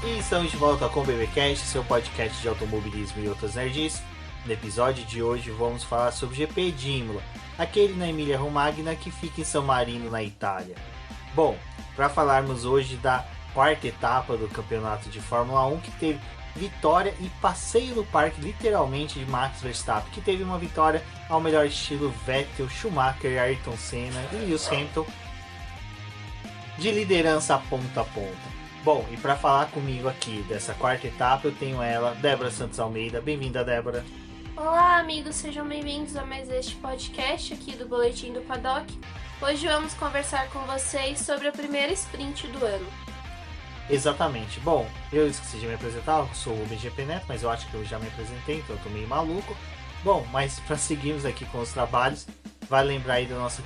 E estamos de volta com o BBcast, seu podcast de automobilismo e outras nerds. No episódio de hoje vamos falar sobre o GP de Imola, aquele na Emília-Romagna que fica em San Marino, na Itália. Bom, para falarmos hoje da quarta etapa do campeonato de Fórmula 1, que teve vitória e passeio no parque, literalmente, de Max Verstappen, que teve uma vitória ao melhor estilo Vettel, Schumacher, Ayrton Senna e Lewis Hamilton, de liderança ponta a ponta. Bom, e para falar comigo aqui dessa quarta etapa, eu tenho ela, Débora Santos Almeida. Bem-vinda, Débora. Olá, amigos, sejam bem-vindos a mais este podcast aqui do Boletim do Paddock. Hoje vamos conversar com vocês sobre a primeira sprint do ano. Exatamente. Bom, eu esqueci de me apresentar, eu sou o BGP Neto, mas eu acho que eu já me apresentei, então eu tô meio maluco. Bom, mas para seguirmos aqui com os trabalhos, vale lembrar aí da nossa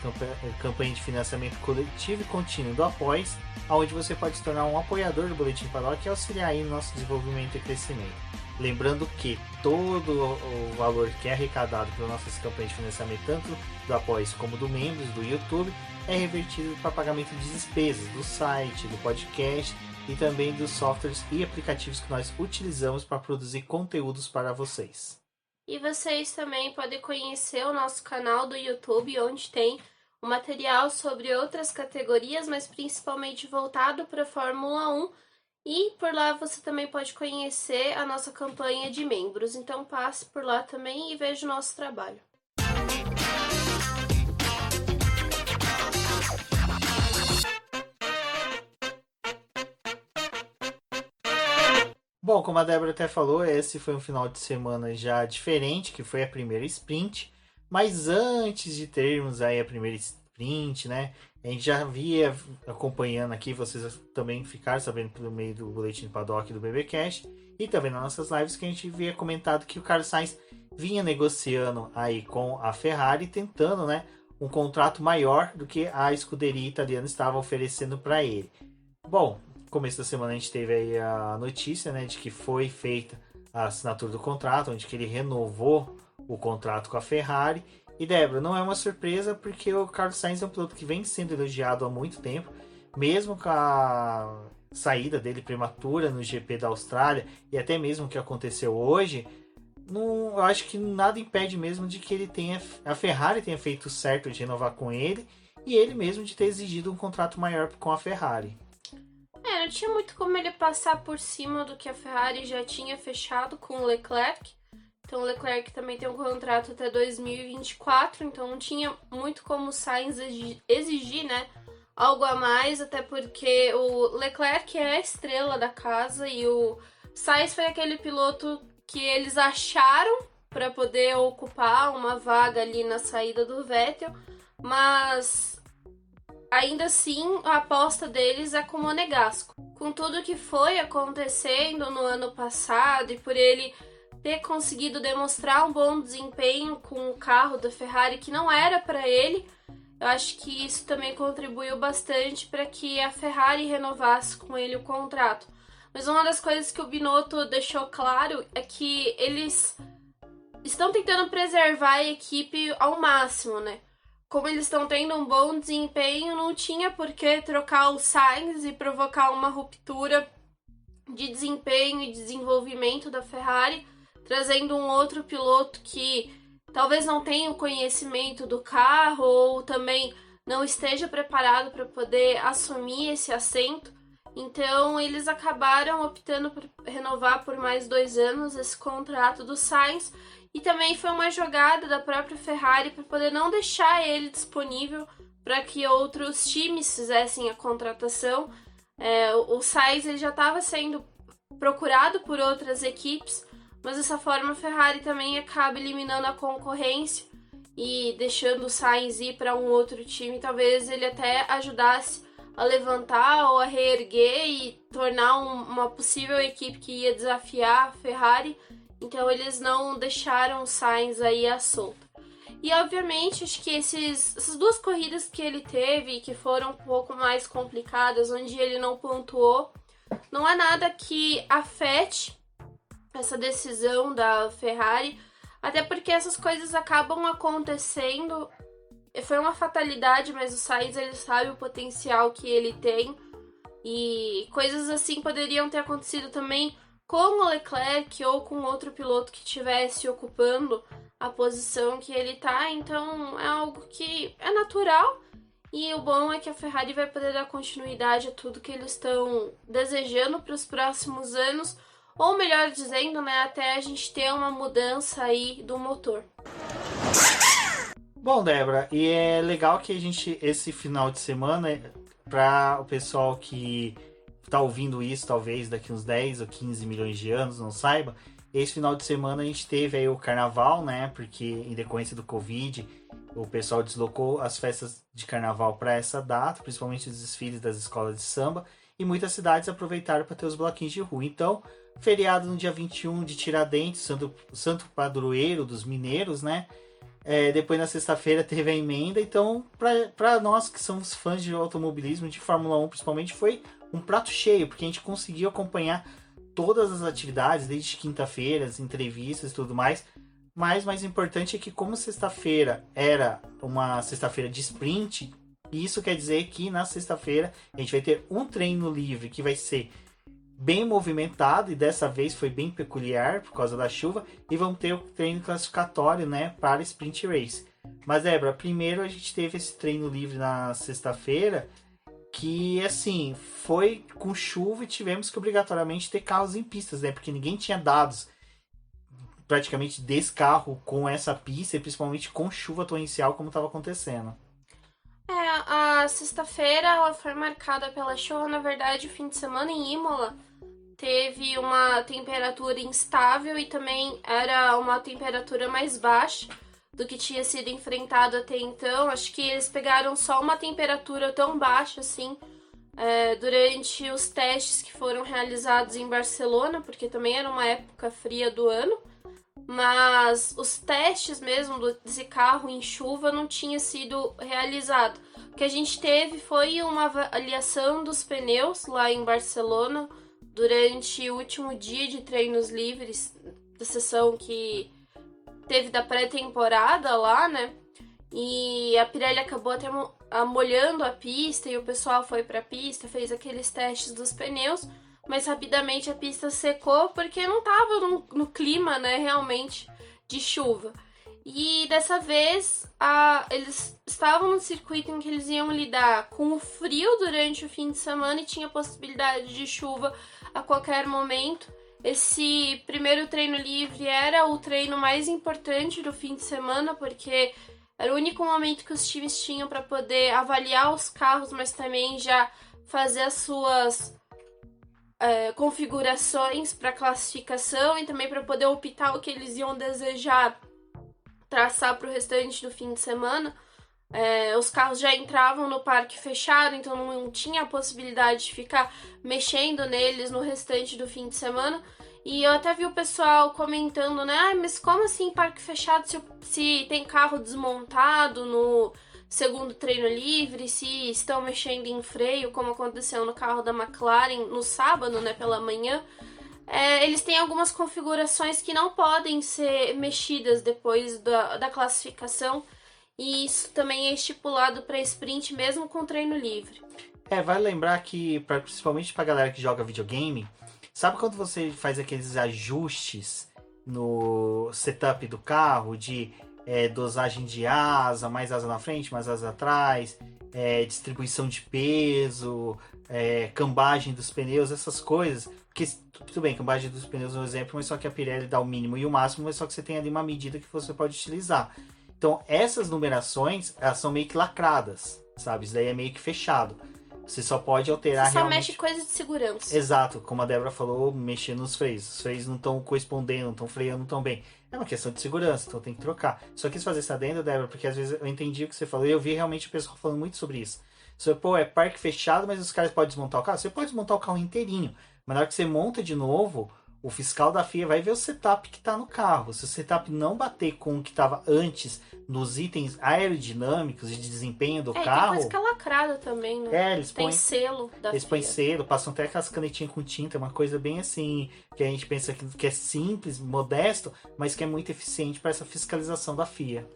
campanha de financiamento coletivo e contínuo do Apoies, onde você pode se tornar um apoiador do Boletim Paddock e auxiliar aí no nosso desenvolvimento e crescimento. Lembrando que todo o valor que é arrecadado pelas nossas campanhas de financiamento, tanto do Apoies como do Membros do YouTube, é revertido para pagamento de despesas do site, do podcast e também dos softwares e aplicativos que nós utilizamos para produzir conteúdos para vocês. E vocês também podem conhecer o nosso canal do YouTube, onde tem um material sobre outras categorias, mas principalmente voltado para a Fórmula 1. E por lá você também pode conhecer a nossa campanha de membros. Então passe por lá também e veja o nosso trabalho. Bom, como a Débora até falou, esse foi um final de semana já diferente, que foi a primeira sprint. Mas antes de termos aí a primeira sprint, né? A gente já via acompanhando aqui, vocês também ficaram sabendo pelo meio do Boletim Paddock do BBcast e também nas nossas lives que a gente via comentado que o Carlos Sainz vinha negociando aí com a Ferrari, tentando, né, um contrato maior do que a escuderia italiana estava oferecendo para ele. Bom, no começo da semana a gente teve aí a notícia, né, de que foi feita a assinatura do contrato, onde que ele renovou o contrato com a Ferrari. E Débora, não é uma surpresa porque o Carlos Sainz é um piloto que vem sendo elogiado há muito tempo, mesmo com a saída dele prematura no GP da Austrália e até mesmo o que aconteceu hoje. Não, eu acho que nada impede mesmo de que ele tenha, a Ferrari tenha feito certo de renovar com ele e ele mesmo de ter exigido um contrato maior com a Ferrari. Não tinha muito como ele passar por cima do que a Ferrari já tinha fechado com o Leclerc. Então o Leclerc também tem um contrato até 2024, então não tinha muito como o Sainz exigir, né, algo a mais, até porque o Leclerc é a estrela da casa e o Sainz foi aquele piloto que eles acharam para poder ocupar uma vaga ali na saída do Vettel, mas ainda assim a aposta deles é com o Monegasco. Com tudo que foi acontecendo no ano passado e por ele ter conseguido demonstrar um bom desempenho com o carro da Ferrari que não era para ele, eu acho que isso também contribuiu bastante para que a Ferrari renovasse com ele o contrato. Mas uma das coisas que o Binotto deixou claro é que eles estão tentando preservar a equipe ao máximo, né? Como eles estão tendo um bom desempenho, não tinha por que trocar o Sainz e provocar uma ruptura de desempenho e desenvolvimento da Ferrari, trazendo um outro piloto que talvez não tenha o conhecimento do carro ou também não esteja preparado para poder assumir esse assento. Então eles acabaram optando por renovar por mais 2 anos esse contrato do Sainz e também foi uma jogada da própria Ferrari para poder não deixar ele disponível para que outros times fizessem a contratação. O Sainz ele já estava sendo procurado por outras equipes, mas dessa forma a Ferrari também acaba eliminando a concorrência e deixando o Sainz ir para um outro time. Talvez ele até ajudasse a levantar ou a reerguer e tornar uma possível equipe que ia desafiar a Ferrari. Então eles não deixaram o Sainz aí à solta. E obviamente acho que essas 2 corridas que ele teve, que foram um pouco mais complicadas, onde ele não pontuou, não é nada que afete essa decisão da Ferrari, até porque essas coisas acabam acontecendo. Foi uma fatalidade, mas o Sainz ele sabe o potencial que ele tem E coisas assim poderiam ter acontecido também com o Leclerc ou com outro piloto que estivesse ocupando a posição que ele tá. Então é algo que é natural. E o bom é que a Ferrari vai poder dar continuidade a tudo que eles estão desejando para os próximos anos. Ou melhor dizendo, né, até a gente ter uma mudança aí do motor. Bom, Débora, e é legal que a gente, esse final de semana, para o pessoal que tá ouvindo isso, talvez daqui uns 10 ou 15 milhões de anos, não saiba, esse final de semana a gente teve aí o carnaval, né? Porque em decorrência do Covid, o pessoal deslocou as festas de carnaval para essa data, principalmente os desfiles das escolas de samba, e muitas cidades aproveitaram para ter os bloquinhos de rua. Então, feriado no dia 21 de Tiradentes, santo padroeiro dos mineiros, né? Depois na sexta-feira teve a emenda, então para nós que somos fãs de automobilismo, de Fórmula 1 principalmente, foi um prato cheio, porque a gente conseguiu acompanhar todas as atividades, desde quinta-feiras, entrevistas e tudo mais. Mas mais importante é que como sexta-feira era uma sexta-feira de sprint, isso quer dizer que na sexta-feira a gente vai ter um treino livre que vai ser bem movimentado, e dessa vez foi bem peculiar por causa da chuva, e vamos ter o treino classificatório, né, para Sprint Race. Mas, Débora, primeiro a gente teve esse treino livre na sexta-feira, que, assim, foi com chuva e tivemos que obrigatoriamente ter carros em pistas, né, porque ninguém tinha dados praticamente desse carro com essa pista, e principalmente com chuva torrencial, como estava acontecendo. A sexta-feira ela foi marcada pela chuva. Na verdade, o fim de semana em Imola teve uma temperatura instável e também era uma temperatura mais baixa do que tinha sido enfrentado até então. Acho que eles pegaram só uma temperatura tão baixa assim durante os testes que foram realizados em Barcelona, porque também era uma época fria do ano. Mas os testes mesmo desse carro em chuva não tinha sido realizado. O que a gente teve foi uma avaliação dos pneus lá em Barcelona durante o último dia de treinos livres da sessão que teve da pré-temporada lá, né? E a Pirelli acabou até molhando a pista e o pessoal foi para a pista, fez aqueles testes dos pneus. Mas rapidamente a pista secou porque não estava no clima, né, realmente, de chuva. E dessa vez eles estavam no circuito em que eles iam lidar com o frio durante o fim de semana e tinha possibilidade de chuva a qualquer momento. Esse primeiro treino livre era o treino mais importante do fim de semana, porque era o único momento que os times tinham para poder avaliar os carros, mas também já fazer as suas configurações para classificação e também para poder optar o que eles iam desejar traçar para o restante do fim de semana. Os carros já entravam no parque fechado, então não tinha a possibilidade de ficar mexendo neles no restante do fim de semana. E eu até vi o pessoal comentando, né? Mas como assim parque fechado se tem carro desmontado no segundo treino livre, se estão mexendo em freio, como aconteceu no carro da McLaren no sábado, né, pela manhã. Eles têm algumas configurações que não podem ser mexidas depois da classificação, e isso também é estipulado para sprint mesmo com treino livre. Vale lembrar que, principalmente pra galera que joga videogame, sabe quando você faz aqueles ajustes no setup do carro, de dosagem de asa, mais asa na frente, mais asa atrás, distribuição de peso, cambagem dos pneus, essas coisas. Porque, tudo bem, cambagem dos pneus é um exemplo, mas só que a Pirelli dá o mínimo e o máximo, mas só que você tem ali uma medida que você pode utilizar. Então, essas numerações, elas são meio que lacradas, sabe? Isso daí é meio que fechado. Você só pode alterar Você só realmente... mexe coisas de segurança. Exato, como a Débora falou, mexer nos freios. Os freios não estão correspondendo, não estão freando tão bem. É uma questão de segurança, então tem que trocar. Só quis fazer essa adenda, Débora, porque às vezes eu entendi o que você falou e eu vi realmente o pessoal falando muito sobre isso. É parque fechado, mas os caras podem desmontar o carro? Você pode desmontar o carro inteirinho, mas na hora que você monta de novo, o fiscal da FIA vai ver o setup que está no carro. Se o setup não bater com o que estava antes nos itens aerodinâmicos e de desempenho do carro... Tem coisa que é lacrada também, né? Eles tem selo da Eles FIA. põem selo, passam até aquelas canetinhas com tinta, uma coisa bem assim, que a gente pensa que é simples, modesto, mas que é muito eficiente para essa fiscalização da FIA.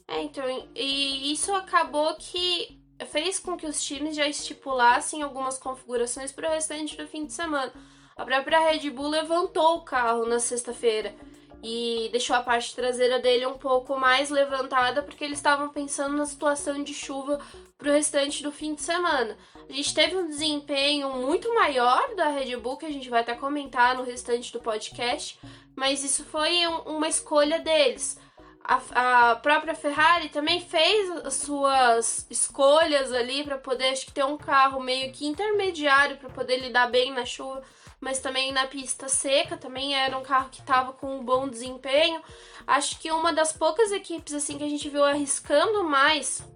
Então, e isso acabou que fez com que os times já estipulassem algumas configurações para o restante do fim de semana. A própria Red Bull levantou o carro na sexta-feira e deixou a parte traseira dele um pouco mais levantada, porque eles estavam pensando na situação de chuva para o restante do fim de semana. A gente teve um desempenho muito maior da Red Bull, que a gente vai até comentar no restante do podcast, mas isso foi uma escolha deles. A própria Ferrari também fez as suas escolhas ali para poder, acho que ter um carro meio que intermediário para poder lidar bem na chuva, mas também na pista seca, também era um carro que estava com um bom desempenho. Acho que uma das poucas equipes assim que a gente viu arriscando mais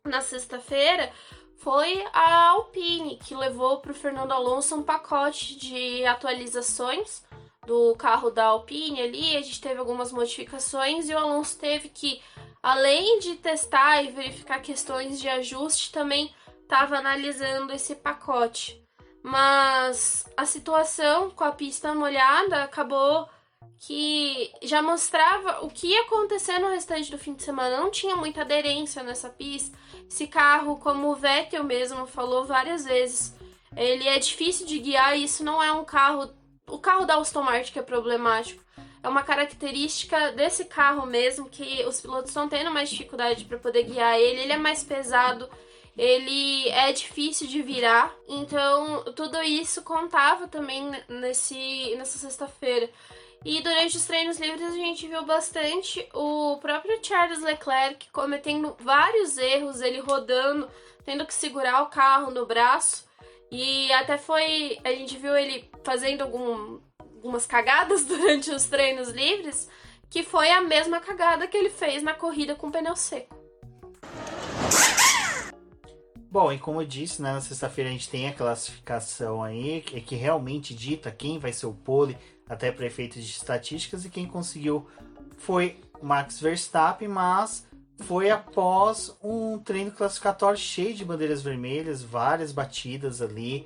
na sexta-feira foi a Alpine, que levou para o Fernando Alonso um pacote de atualizações do carro da Alpine ali. A gente teve algumas modificações e o Alonso teve que, além de testar e verificar questões de ajuste, também estava analisando esse pacote. Mas a situação com a pista molhada acabou que já mostrava o que ia acontecer no restante do fim de semana. Não tinha muita aderência nessa pista. Esse carro, como o Vettel mesmo falou várias vezes, ele é difícil de guiar e isso não é um carro... O carro da Aston Martin que é problemático. É uma característica desse carro mesmo, que os pilotos estão tendo mais dificuldade para poder guiar ele. Ele é mais pesado, ele é difícil de virar. Então, tudo isso contava também nessa sexta-feira. E durante os treinos livres a gente viu bastante o próprio Charles Leclerc cometendo vários erros, ele rodando, tendo que segurar o carro no braço. E até a gente viu ele fazendo algumas cagadas durante os treinos livres, que foi a mesma cagada que ele fez na corrida com o pneu seco. Bom, e como eu disse, né, na sexta-feira a gente tem a classificação aí, que realmente dita quem vai ser o pole, até para efeitos de estatísticas, e quem conseguiu foi Max Verstappen, mas foi após um treino classificatório cheio de bandeiras vermelhas, várias batidas ali.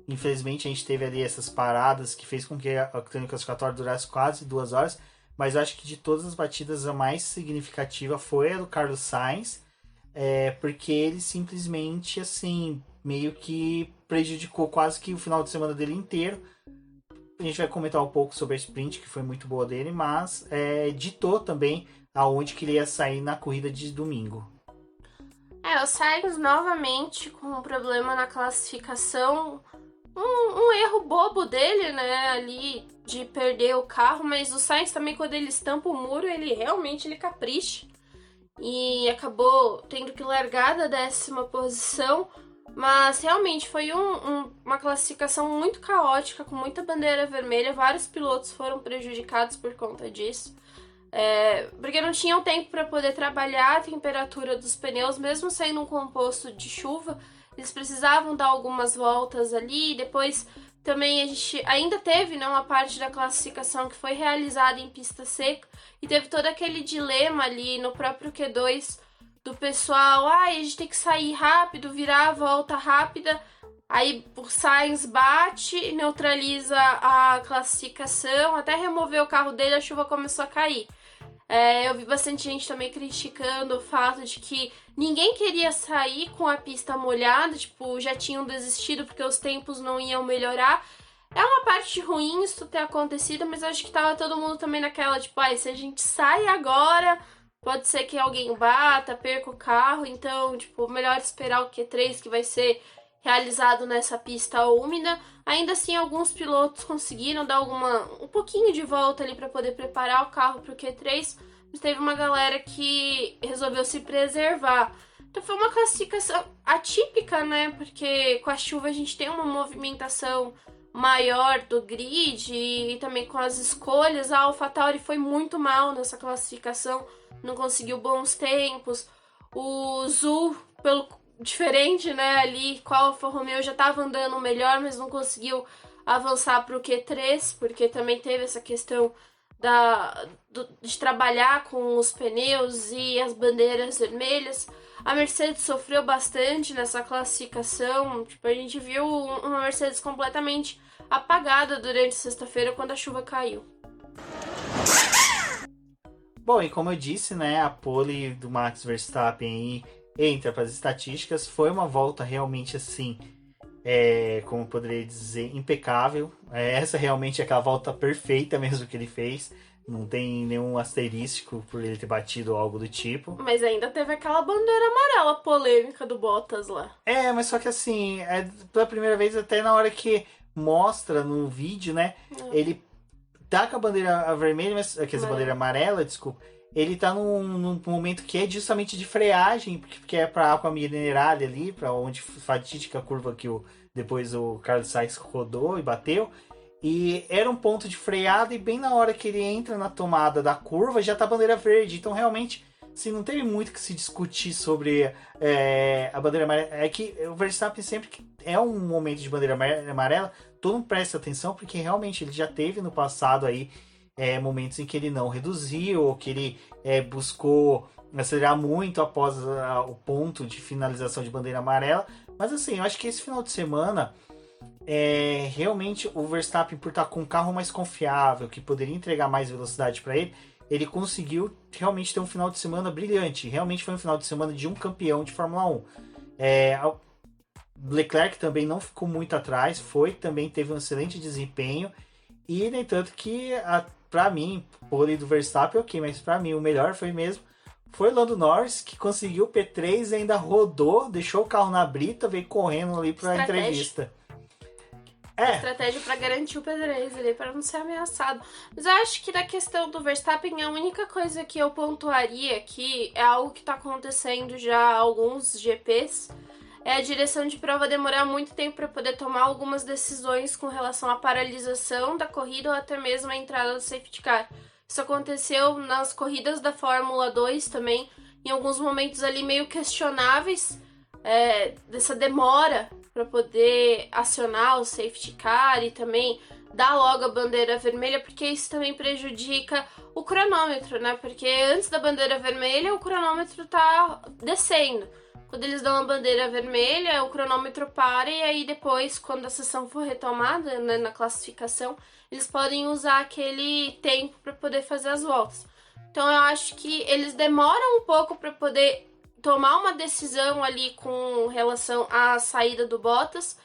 Infelizmente a gente teve ali essas paradas que fez com que o treino classificatório durasse quase 2 horas, mas eu acho que de todas as batidas a mais significativa foi a do Carlos Sainz, porque ele simplesmente assim meio que prejudicou quase que o final de semana dele inteiro. A gente vai comentar um pouco sobre a sprint, que foi muito boa dele, mas ditou também aonde que ele ia sair na corrida de domingo. O Sainz novamente com um problema na classificação, um erro bobo dele, né, ali de perder o carro, mas o Sainz também, quando ele estampa o muro, ele realmente capricha e acabou tendo que largar da 10ª posição. Mas realmente foi uma classificação muito caótica, com muita bandeira vermelha. Vários pilotos foram prejudicados por conta disso. Porque não tinham tempo para poder trabalhar a temperatura dos pneus, mesmo sendo um composto de chuva. Eles precisavam dar algumas voltas ali. Depois também a gente ainda teve uma parte da classificação que foi realizada em pista seca. E teve todo aquele dilema ali no próprio Q2 do pessoal, a gente tem que sair rápido, virar a volta rápida, aí o Sainz bate, neutraliza a classificação, até remover o carro dele, a chuva começou a cair. Eu vi bastante gente também criticando o fato de que ninguém queria sair com a pista molhada, já tinham desistido porque os tempos não iam melhorar. É uma parte ruim isso ter acontecido, mas eu acho que tava todo mundo também naquela, se a gente sai agora, pode ser que alguém bata, perca o carro, então, melhor esperar o Q3, que vai ser realizado nessa pista úmida. Ainda assim, alguns pilotos conseguiram dar um pouquinho de volta ali para poder preparar o carro para o Q3, mas teve uma galera que resolveu se preservar. Então foi uma classificação atípica, né? Porque com a chuva a gente tem uma movimentação maior do grid e também com as escolhas. A AlphaTauri foi muito mal nessa classificação, não conseguiu bons tempos. O Zul, pelo diferente, né, ali com a Alfa Romeo já estava andando melhor, mas não conseguiu avançar para o Q3, porque também teve essa questão de trabalhar com os pneus e as bandeiras vermelhas. A Mercedes sofreu bastante nessa classificação, a gente viu uma Mercedes completamente apagada durante sexta-feira quando a chuva caiu. Bom, e como eu disse, né, a pole do Max Verstappen aí, entra para as estatísticas. Foi uma volta realmente assim, como eu poderia dizer, impecável. Essa realmente é aquela volta perfeita mesmo que ele fez. Não tem nenhum asterístico por ele ter batido ou algo do tipo. Mas ainda teve aquela bandeira amarela polêmica do Bottas lá. Mas só que assim, pela primeira vez, até na hora que mostra no vídeo, né? Ele tá com a bandeira vermelha, mas, quer dizer, bandeira amarela, desculpa. Ele tá num momento que é justamente de freagem, porque é pra água mineral ali, pra onde fatídica curva que depois o Carlos Sainz rodou e bateu. E era um ponto de freada, e bem na hora que ele entra na tomada da curva, já tá a bandeira verde. Então, realmente, assim, não teve muito que se discutir sobre a bandeira amarela. É que o Verstappen sempre que é um momento de bandeira amarela, todo mundo presta atenção, porque realmente ele já teve no passado aí momentos em que ele não reduziu, ou que ele buscou acelerar muito após o ponto de finalização de bandeira amarela. Mas assim, eu acho que esse final de semana... realmente o Verstappen, por estar com um carro mais confiável, que poderia entregar mais velocidade para ele conseguiu realmente ter um final de semana brilhante. Realmente foi um final de semana de um campeão de Fórmula 1. Leclerc também não ficou muito atrás, também teve um excelente desempenho, e nem tanto que para mim, pole do Verstappen, ok, mas para mim o melhor foi Lando Norris, que conseguiu o P3, ainda rodou, deixou o carro na brita, veio correndo ali para a entrevista. Estratégia para garantir o P3 ali, para não ser ameaçado. Mas eu acho que na questão do Verstappen, a única coisa que eu pontuaria aqui é algo que tá acontecendo já há alguns GPs, é a direção de prova demorar muito tempo para poder tomar algumas decisões com relação à paralisação da corrida ou até mesmo a entrada do safety car. Isso aconteceu nas corridas da Fórmula 2 também, em alguns momentos ali meio questionáveis, dessa demora para poder acionar o safety car e também dar logo a bandeira vermelha, porque isso também prejudica o cronômetro, né? Porque antes da bandeira vermelha o cronômetro tá descendo. Quando eles dão a bandeira vermelha, o cronômetro para, e aí depois, quando a sessão for retomada, né, na classificação, eles podem usar aquele tempo para poder fazer as voltas. Então eu acho que eles demoram um pouco para poder tomar uma decisão ali com relação à saída do Bottas,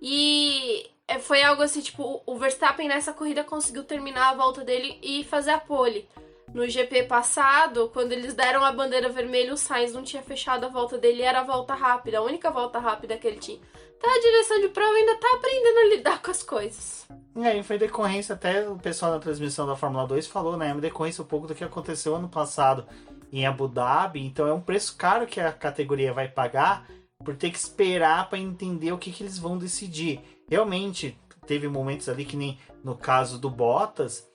e foi algo assim, tipo, o Verstappen nessa corrida conseguiu terminar a volta dele e fazer a pole. No GP passado, quando eles deram a bandeira vermelha, o Sainz não tinha fechado a volta dele, era a volta rápida, a única volta rápida que ele tinha. Então a direção de prova ainda tá aprendendo a lidar com as coisas. E foi decorrência, até o pessoal da transmissão da Fórmula 2 falou, né? Decorrência um pouco do que aconteceu ano passado em Abu Dhabi. Então é um preço caro que a categoria vai pagar por ter que esperar para entender o que eles vão decidir. Realmente, teve momentos ali que nem no caso do Bottas,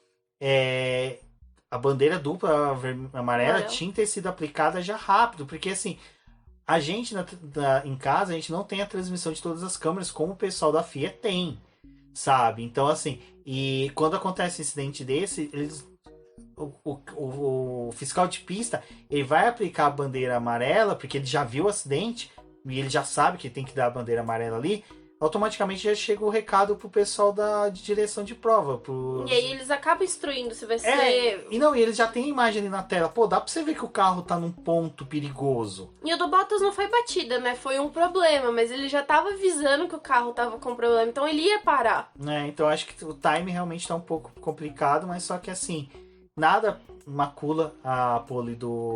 a bandeira dupla amarela tinha que ter sido aplicada já rápido, porque assim, a gente em casa, a gente não tem a transmissão de todas as câmeras como o pessoal da FIA tem, sabe? Então assim, e quando acontece um incidente desse, o fiscal de pista, ele vai aplicar a bandeira amarela, porque ele já viu o acidente, e ele já sabe que tem que dar a bandeira amarela ali, automaticamente já chega o recado pro pessoal de direção de prova. E aí eles acabam instruindo se vai ser... E eles já têm a imagem ali na tela. Pô, dá pra você ver que o carro tá num ponto perigoso. E o do Bottas não foi batida, né? Foi um problema, mas ele já tava avisando que o carro tava com problema, então ele ia parar. Então acho que o time realmente tá um pouco complicado, mas só que assim, nada macula a pole do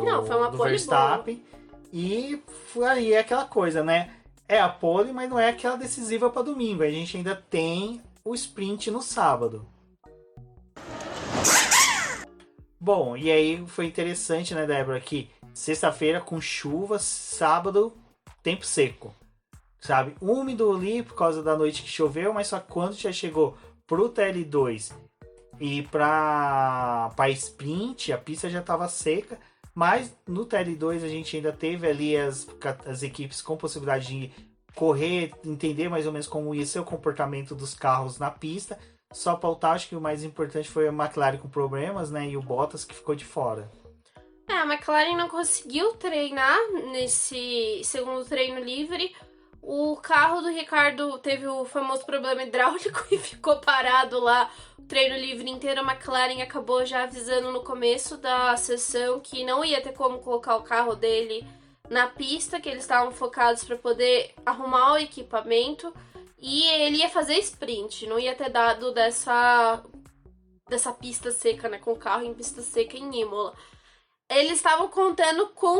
Verstappen. Boa. E aí é aquela coisa, né? É a pole, mas não é aquela decisiva para domingo. A gente ainda tem o sprint no sábado. Bom, e aí foi interessante, né, Débora, que sexta-feira com chuva, sábado, tempo seco. Sabe? Úmido ali por causa da noite que choveu, mas só que quando já chegou pro TL2 e pra sprint, a pista já estava seca. Mas no TL2 a gente ainda teve ali as equipes com possibilidade de correr, entender mais ou menos como ia ser o comportamento dos carros na pista. Só pautar, acho que o mais importante foi a McLaren com problemas, né? E o Bottas que ficou de fora. A McLaren não conseguiu treinar nesse segundo treino livre. O carro do Ricardo teve o famoso problema hidráulico e ficou parado lá o treino livre inteiro. A McLaren acabou já avisando no começo da sessão que não ia ter como colocar o carro dele na pista, que eles estavam focados para poder arrumar o equipamento, e ele ia fazer sprint, não ia ter dado dessa pista seca, né, com o carro em pista seca em Imola. Eles estavam contando com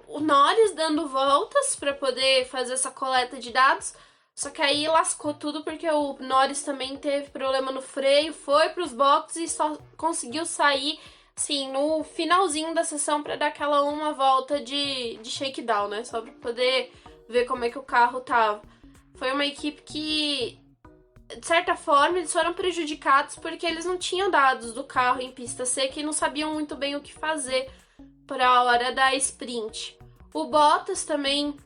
o Norris dando voltas para poder fazer essa coleta de dados, só que aí lascou tudo porque o Norris também teve problema no freio, foi para os boxes e só conseguiu sair assim, no finalzinho da sessão para dar aquela uma volta de shakedown, né? Só para poder ver como é que o carro tava. Foi uma equipe que, de certa forma, eles foram prejudicados porque eles não tinham dados do carro em pista seca e não sabiam muito bem o que fazer para a hora da sprint. O Bottas também,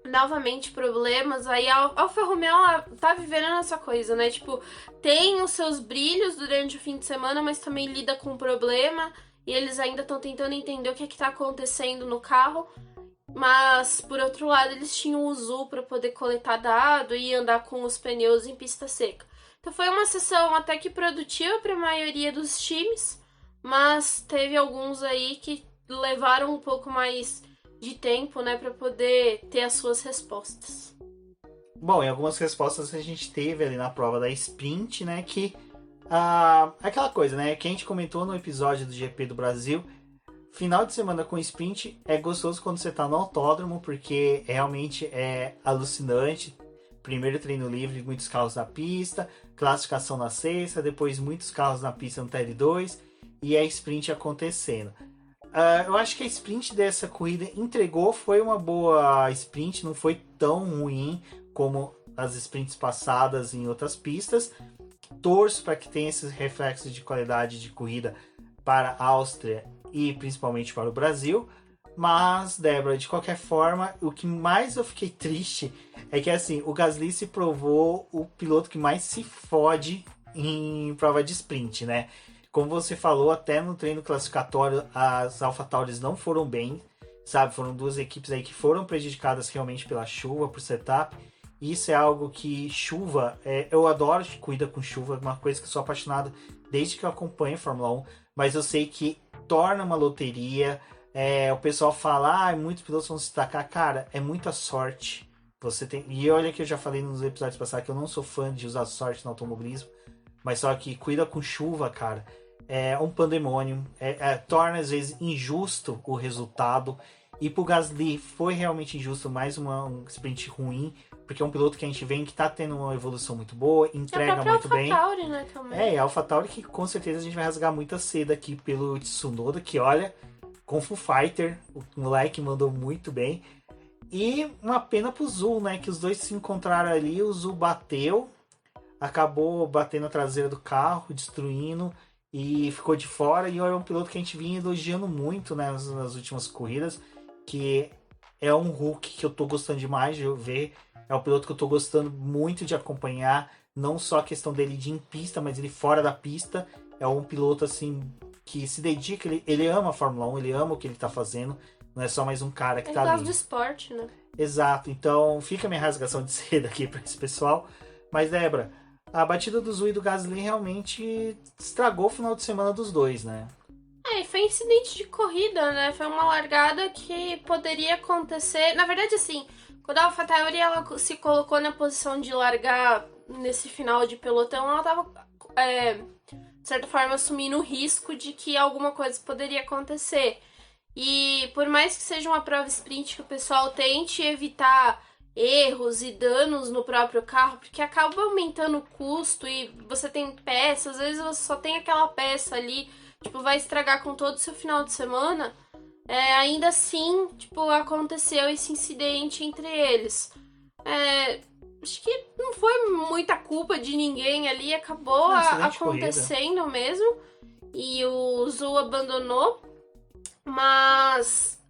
novamente, problemas. Aí a Alfa Romeo tá vivendo essa coisa, né? Tipo, tem os seus brilhos durante o fim de semana, mas também lida com problema. E eles ainda estão tentando entender o que tá acontecendo no carro. Mas, por outro lado, eles tinham o Zul para poder coletar dado e andar com os pneus em pista seca. Então foi uma sessão até que produtiva para a maioria dos times, mas teve alguns aí que levaram um pouco mais de tempo, né, para poder ter as suas respostas. Bom, e algumas respostas a gente teve ali na prova da sprint, né, que aquela coisa, né, que a gente comentou no episódio do GP do Brasil, final de semana com sprint é gostoso quando você tá no autódromo, porque realmente é alucinante. Primeiro treino livre, muitos carros na pista, classificação na sexta, depois muitos carros na pista no TL2 e a sprint acontecendo. Eu acho que a sprint dessa corrida entregou, foi uma boa sprint, não foi tão ruim como as sprints passadas em outras pistas. Torço para que tenha esses reflexos de qualidade de corrida para a Áustria e principalmente para o Brasil. Mas, Débora, de qualquer forma, o que mais eu fiquei triste é que assim, o Gasly se provou o piloto que mais se fode em prova de sprint, né? Como você falou, até no treino classificatório, as AlphaTauris não foram bem, sabe? Foram duas equipes aí que foram prejudicadas realmente pela chuva, por setup. Isso é algo que chuva, eu adoro que cuida com chuva, é uma coisa que eu sou apaixonado desde que eu acompanho a Fórmula 1, mas eu sei que torna uma loteria. O pessoal fala, muitos pilotos vão se destacar. Cara, é muita sorte. Você tem. E olha que eu já falei nos episódios passados que eu não sou fã de usar sorte no automobilismo, mas só que cuida com chuva, cara. É um pandemônio. Torna às vezes injusto o resultado. E pro Gasly foi realmente injusto, mais um sprint ruim, porque é um piloto que a gente vê que tá tendo uma evolução muito boa, entrega muito bem. AlphaTauri, né, também. A AlphaTauri que com certeza a gente vai rasgar muita seda aqui pelo Tsunoda, que olha, Kung Fu Fighter, o moleque mandou muito bem. E uma pena pro Zul, né, que os dois se encontraram ali, o Zul bateu, acabou batendo a traseira do carro, destruindo, e ficou de fora. E é um piloto que a gente vinha elogiando muito, né, nas últimas corridas, que é um Hulk que eu tô gostando demais de ver, é um piloto que eu tô gostando muito de acompanhar, não só a questão dele de em pista, mas ele fora da pista, é um piloto assim que se dedica, ele ama a Fórmula 1, ele ama o que ele tá fazendo, não é só mais um cara que tá ali. Ele gosta do esporte, né? Exato, então fica a minha rasgação de seda aqui pra esse pessoal. Mas, Débora, a batida do Zul e do Gasly realmente estragou o final de semana dos dois, né? Foi incidente de corrida, né? Foi uma largada que poderia acontecer. Na verdade, assim, quando a AlphaTauri ela se colocou na posição de largar nesse final de pelotão, ela tava, de certa forma, assumindo o risco de que alguma coisa poderia acontecer. E por mais que seja uma prova sprint que o pessoal tente evitar erros e danos no próprio carro, porque acaba aumentando o custo e você tem peças, às vezes você só tem aquela peça ali, tipo, vai estragar com todo o seu final de semana. Ainda assim, tipo, aconteceu esse incidente entre eles. Acho que não foi muita culpa de ninguém ali, acabou acontecendo mesmo. E o Zul abandonou. Mas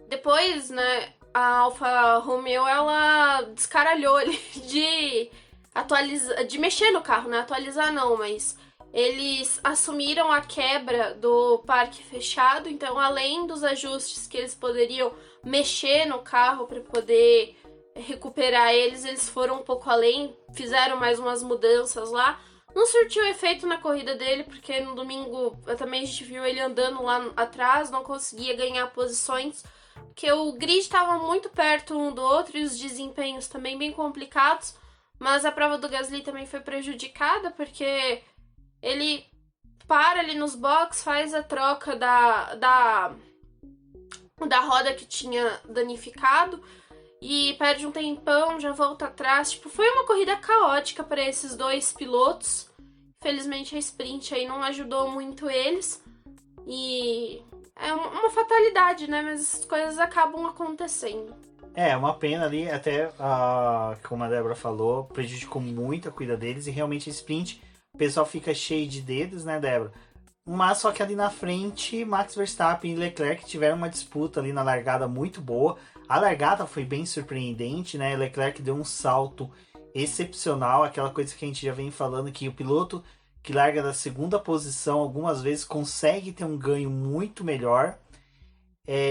depois, né, a Alfa Romeo, ela descaralhou ali de atualizar, de mexer no carro, né? Atualizar não, mas eles assumiram a quebra do parque fechado, então além dos ajustes que eles poderiam mexer no carro para poder recuperar eles foram um pouco além, fizeram mais umas mudanças lá. Não surtiu efeito na corrida dele, porque no domingo também a gente viu ele andando lá atrás, não conseguia ganhar posições, porque o grid estava muito perto um do outro e os desempenhos também bem complicados, mas a prova do Gasly também foi prejudicada, porque ele para ali nos boxes, faz a troca da roda que tinha danificado e perde um tempão, já volta atrás. Tipo, foi uma corrida caótica para esses dois pilotos. Infelizmente a sprint aí não ajudou muito eles. E é uma fatalidade, né? Mas essas coisas acabam acontecendo. É, uma pena ali, até como a Débora falou, prejudicou muito a corrida deles e realmente a sprint, o pessoal fica cheio de dedos, né, Débora? Mas só que ali na frente, Max Verstappen e Leclerc tiveram uma disputa ali na largada muito boa. A largada foi bem surpreendente, né? Leclerc deu um salto excepcional, aquela coisa que a gente já vem falando, que o piloto que larga da segunda posição algumas vezes consegue ter um ganho muito melhor.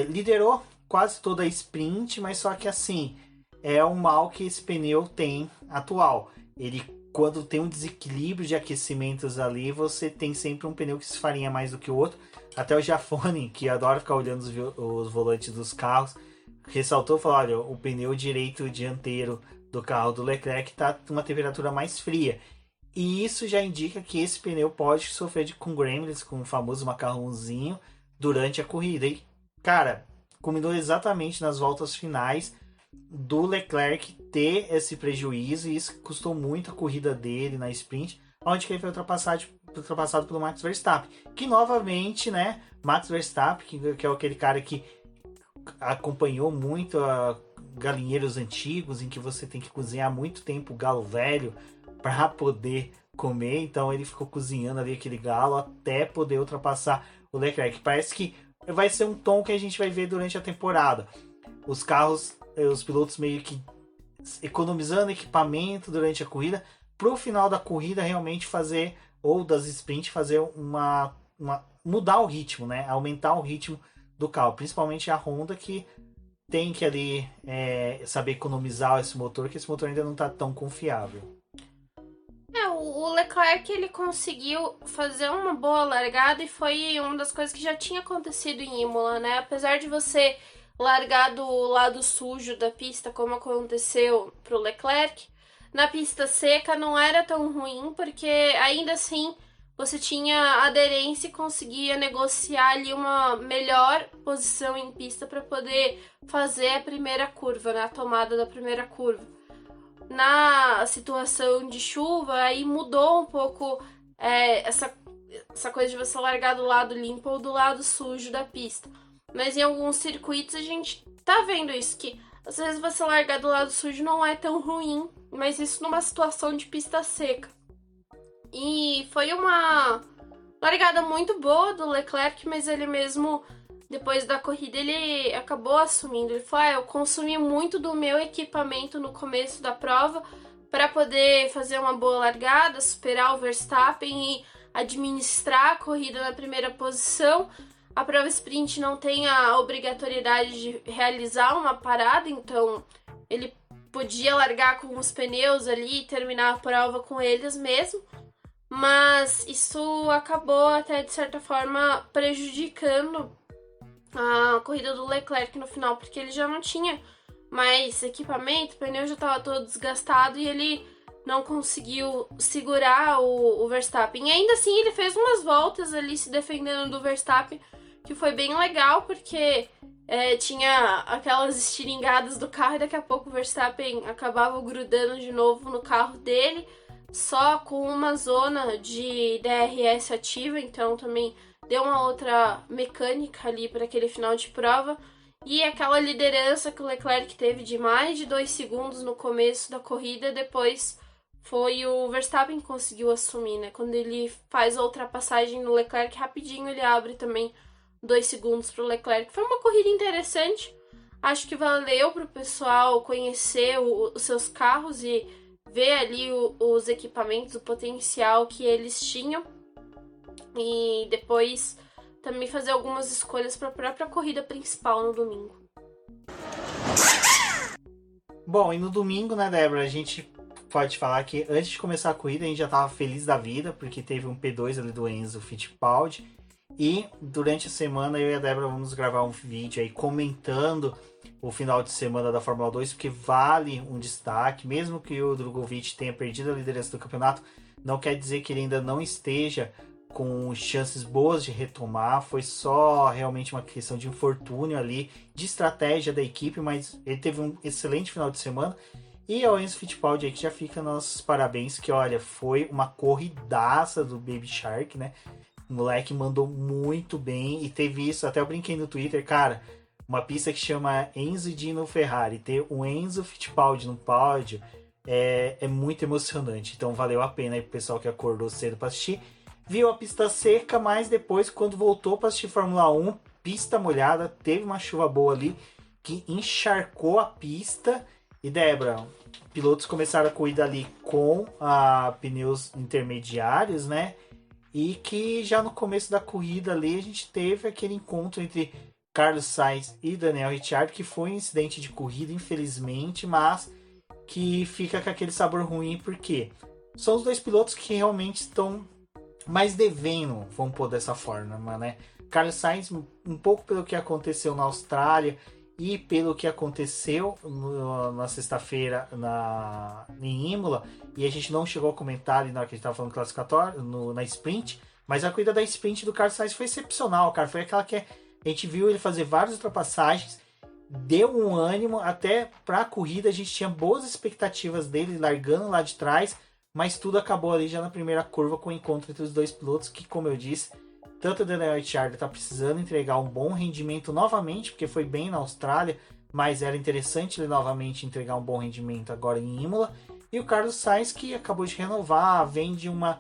Liderou quase toda a sprint, mas só que assim, é um mal que esse pneu tem atual. Ele, quando tem um desequilíbrio de aquecimentos ali, você tem sempre um pneu que se esfarinha mais do que o outro. Até o Jafone, que adora ficar olhando os volantes dos carros, ressaltou e falou: olha, o pneu direito dianteiro do carro do Leclerc está com uma temperatura mais fria. E isso já indica que esse pneu pode sofrer com gremlins, com o famoso macarrãozinho, durante a corrida. E, cara, culminou exatamente nas voltas finais do Leclerc ter esse prejuízo, e isso custou muito a corrida dele na sprint, onde ele foi ultrapassado pelo Max Verstappen, que novamente, né, Max Verstappen, que é aquele cara que acompanhou muito galinheiros antigos, em que você tem que cozinhar muito tempo o galo velho para poder comer, então ele ficou cozinhando ali aquele galo até poder ultrapassar o Leclerc. Parece que vai ser um tom que a gente vai ver durante a temporada. Os carros, os pilotos meio que economizando equipamento durante a corrida, pro final da corrida realmente fazer, ou das sprints, fazer mudar o ritmo, né? Aumentar o ritmo do carro. Principalmente a Honda, que tem que ali saber economizar esse motor, que esse motor ainda não está tão confiável. O Leclerc, ele conseguiu fazer uma boa largada e foi uma das coisas que já tinha acontecido em Imola, né? Apesar de você largar do lado sujo da pista, como aconteceu pro Leclerc, na pista seca não era tão ruim, porque ainda assim você tinha aderência e conseguia negociar ali uma melhor posição em pista para poder fazer a primeira curva, né? A tomada da primeira curva. Na situação de chuva, aí mudou um pouco essa coisa de você largar do lado limpo ou do lado sujo da pista. Mas em alguns circuitos a gente tá vendo isso, que às vezes você largar do lado sujo não é tão ruim, mas isso numa situação de pista seca. E foi uma largada muito boa do Leclerc, mas ele mesmo, depois da corrida, ele acabou assumindo. Ele falou: eu consumi muito do meu equipamento no começo da prova para poder fazer uma boa largada, superar o Verstappen e administrar a corrida na primeira posição. A prova sprint não tem a obrigatoriedade de realizar uma parada, então ele podia largar com os pneus ali e terminar a prova com eles mesmo. Mas isso acabou até, de certa forma, prejudicando a corrida do Leclerc no final, porque ele já não tinha mais equipamento, o pneu já estava todo desgastado e ele não conseguiu segurar o Verstappen. E ainda assim ele fez umas voltas ali se defendendo do Verstappen, que foi bem legal, porque tinha aquelas estiringadas do carro e daqui a pouco o Verstappen acabava grudando de novo no carro dele, só com uma zona de DRS ativa, então também deu uma outra mecânica ali para aquele final de prova. E aquela liderança que o Leclerc teve de mais de 2 segundos no começo da corrida, depois foi o Verstappen que conseguiu assumir, né? Quando ele faz a ultrapassagem no Leclerc, rapidinho ele abre também 2 segundos para o Leclerc. Foi uma corrida interessante, acho que valeu para o pessoal conhecer os seus carros e ver ali os equipamentos, o potencial que eles tinham. E depois também fazer algumas escolhas para a própria corrida principal no domingo. Bom, e no domingo, né, Débora, a gente pode falar que antes de começar a corrida a gente já estava feliz da vida, porque teve um P2 ali do Enzo Fittipaldi. E durante a semana eu e a Débora vamos gravar um vídeo aí comentando o final de semana da Fórmula 2, porque vale um destaque, mesmo que o Drogovic tenha perdido a liderança do campeonato, não quer dizer que ele ainda não esteja com chances boas de retomar, foi só realmente uma questão de infortúnio ali, de estratégia da equipe, mas ele teve um excelente final de semana. E ao Enzo Fittipaldi aí que já fica nossos parabéns, que olha, foi uma corridaça do Baby Shark, né? O moleque mandou muito bem e teve isso, até eu brinquei no Twitter, cara, uma pista que chama Enzo Dino Ferrari, ter um Enzo Fittipaldi no pódio é muito emocionante, então valeu a pena aí pro pessoal que acordou cedo para assistir. Viu a pista seca, mas depois, quando voltou para assistir Fórmula 1, pista molhada, teve uma chuva boa ali que encharcou a pista. E Débora, pilotos começaram a corrida ali com pneus intermediários, né? E que já no começo da corrida ali a gente teve aquele encontro entre Carlos Sainz e Daniel Ricciardo, que foi um incidente de corrida, infelizmente, mas que fica com aquele sabor ruim, porque são os dois pilotos que realmente estão mais devendo, vamos pôr dessa forma, né? Carlos Sainz, um pouco pelo que aconteceu na Austrália e pelo que aconteceu na sexta-feira em Imola, e a gente não chegou a comentar ali na hora que a gente estava falando classificatório, na sprint, mas a corrida da sprint do Carlos Sainz foi excepcional, cara. Foi aquela que a gente viu ele fazer várias ultrapassagens, deu um ânimo, até para a corrida a gente tinha boas expectativas dele largando lá de trás, mas tudo acabou ali já na primeira curva com o encontro entre os dois pilotos, que, como eu disse, tanto o Daniel Ricciardo está precisando entregar um bom rendimento novamente, porque foi bem na Austrália, mas era interessante ele novamente entregar um bom rendimento agora em Imola. E o Carlos Sainz, que acabou de renovar, vem de uma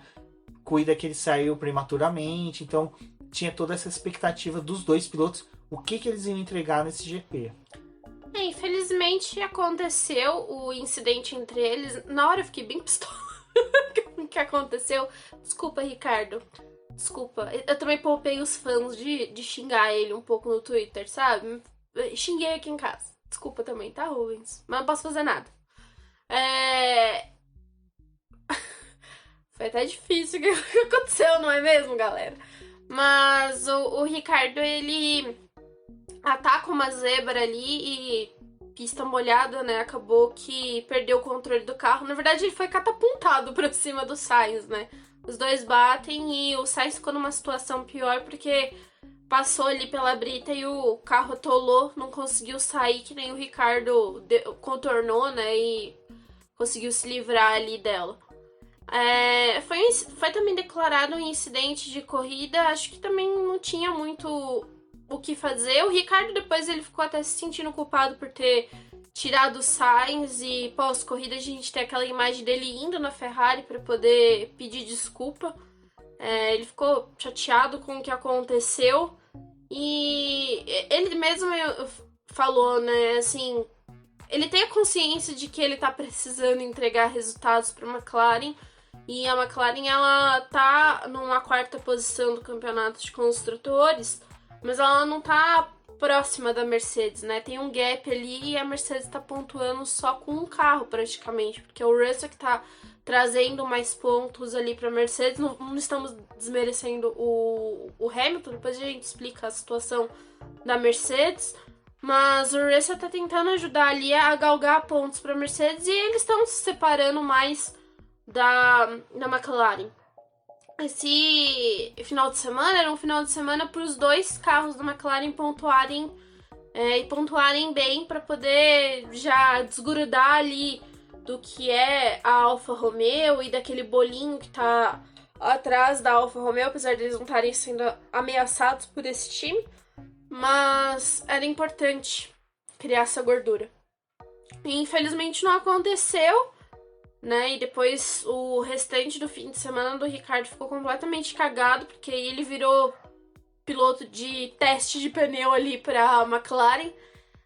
corrida que ele saiu prematuramente, então tinha toda essa expectativa dos dois pilotos, o que eles iam entregar nesse GP. Infelizmente aconteceu o incidente entre eles. Na hora eu fiquei bem pistola. O que aconteceu? Desculpa, Ricardo. Desculpa. Eu também poupei os fãs de xingar ele um pouco no Twitter, sabe? Xinguei aqui em casa. Desculpa também, tá, Rubens? Mas não posso fazer nada. Foi até difícil o que aconteceu, não é mesmo, galera? Mas o Ricardo, ele ataca uma zebra ali e pista molhada, né? Acabou que perdeu o controle do carro. Na verdade, ele foi catapultado pra cima do Sainz, né? Os dois batem e o Sainz ficou numa situação pior porque passou ali pela brita e o carro atolou, não conseguiu sair, que nem o Ricardo contornou, né? E conseguiu se livrar ali dela. Foi também declarado um incidente de corrida, acho que também não tinha muito o que fazer. O Ricardo depois ele ficou até se sentindo culpado por ter tirado o Sainz e pós-corrida a gente tem aquela imagem dele indo na Ferrari para poder pedir desculpa. Ele ficou chateado com o que aconteceu e ele mesmo falou, né, assim, ele tem a consciência de que ele tá precisando entregar resultados para a McLaren. E a McLaren, ela tá numa quarta posição do campeonato de construtores, mas ela não tá próxima da Mercedes, né? Tem um gap ali e a Mercedes tá pontuando só com um carro, praticamente, porque é o Russell que tá trazendo mais pontos ali pra Mercedes. Não estamos desmerecendo o Hamilton, depois a gente explica a situação da Mercedes, mas o Russell tá tentando ajudar ali a galgar pontos pra Mercedes e eles estão se separando mais da McLaren. Esse final de semana era um final de semana para os dois carros da McLaren pontuarem e pontuarem bem para poder já desgrudar ali do que é a Alfa Romeo e daquele bolinho que tá atrás da Alfa Romeo, apesar de eles não estarem sendo ameaçados por esse time, mas era importante criar essa gordura. E infelizmente não aconteceu, né? E depois o restante do fim de semana do Ricardo ficou completamente cagado, porque ele virou piloto de teste de pneu ali para a McLaren,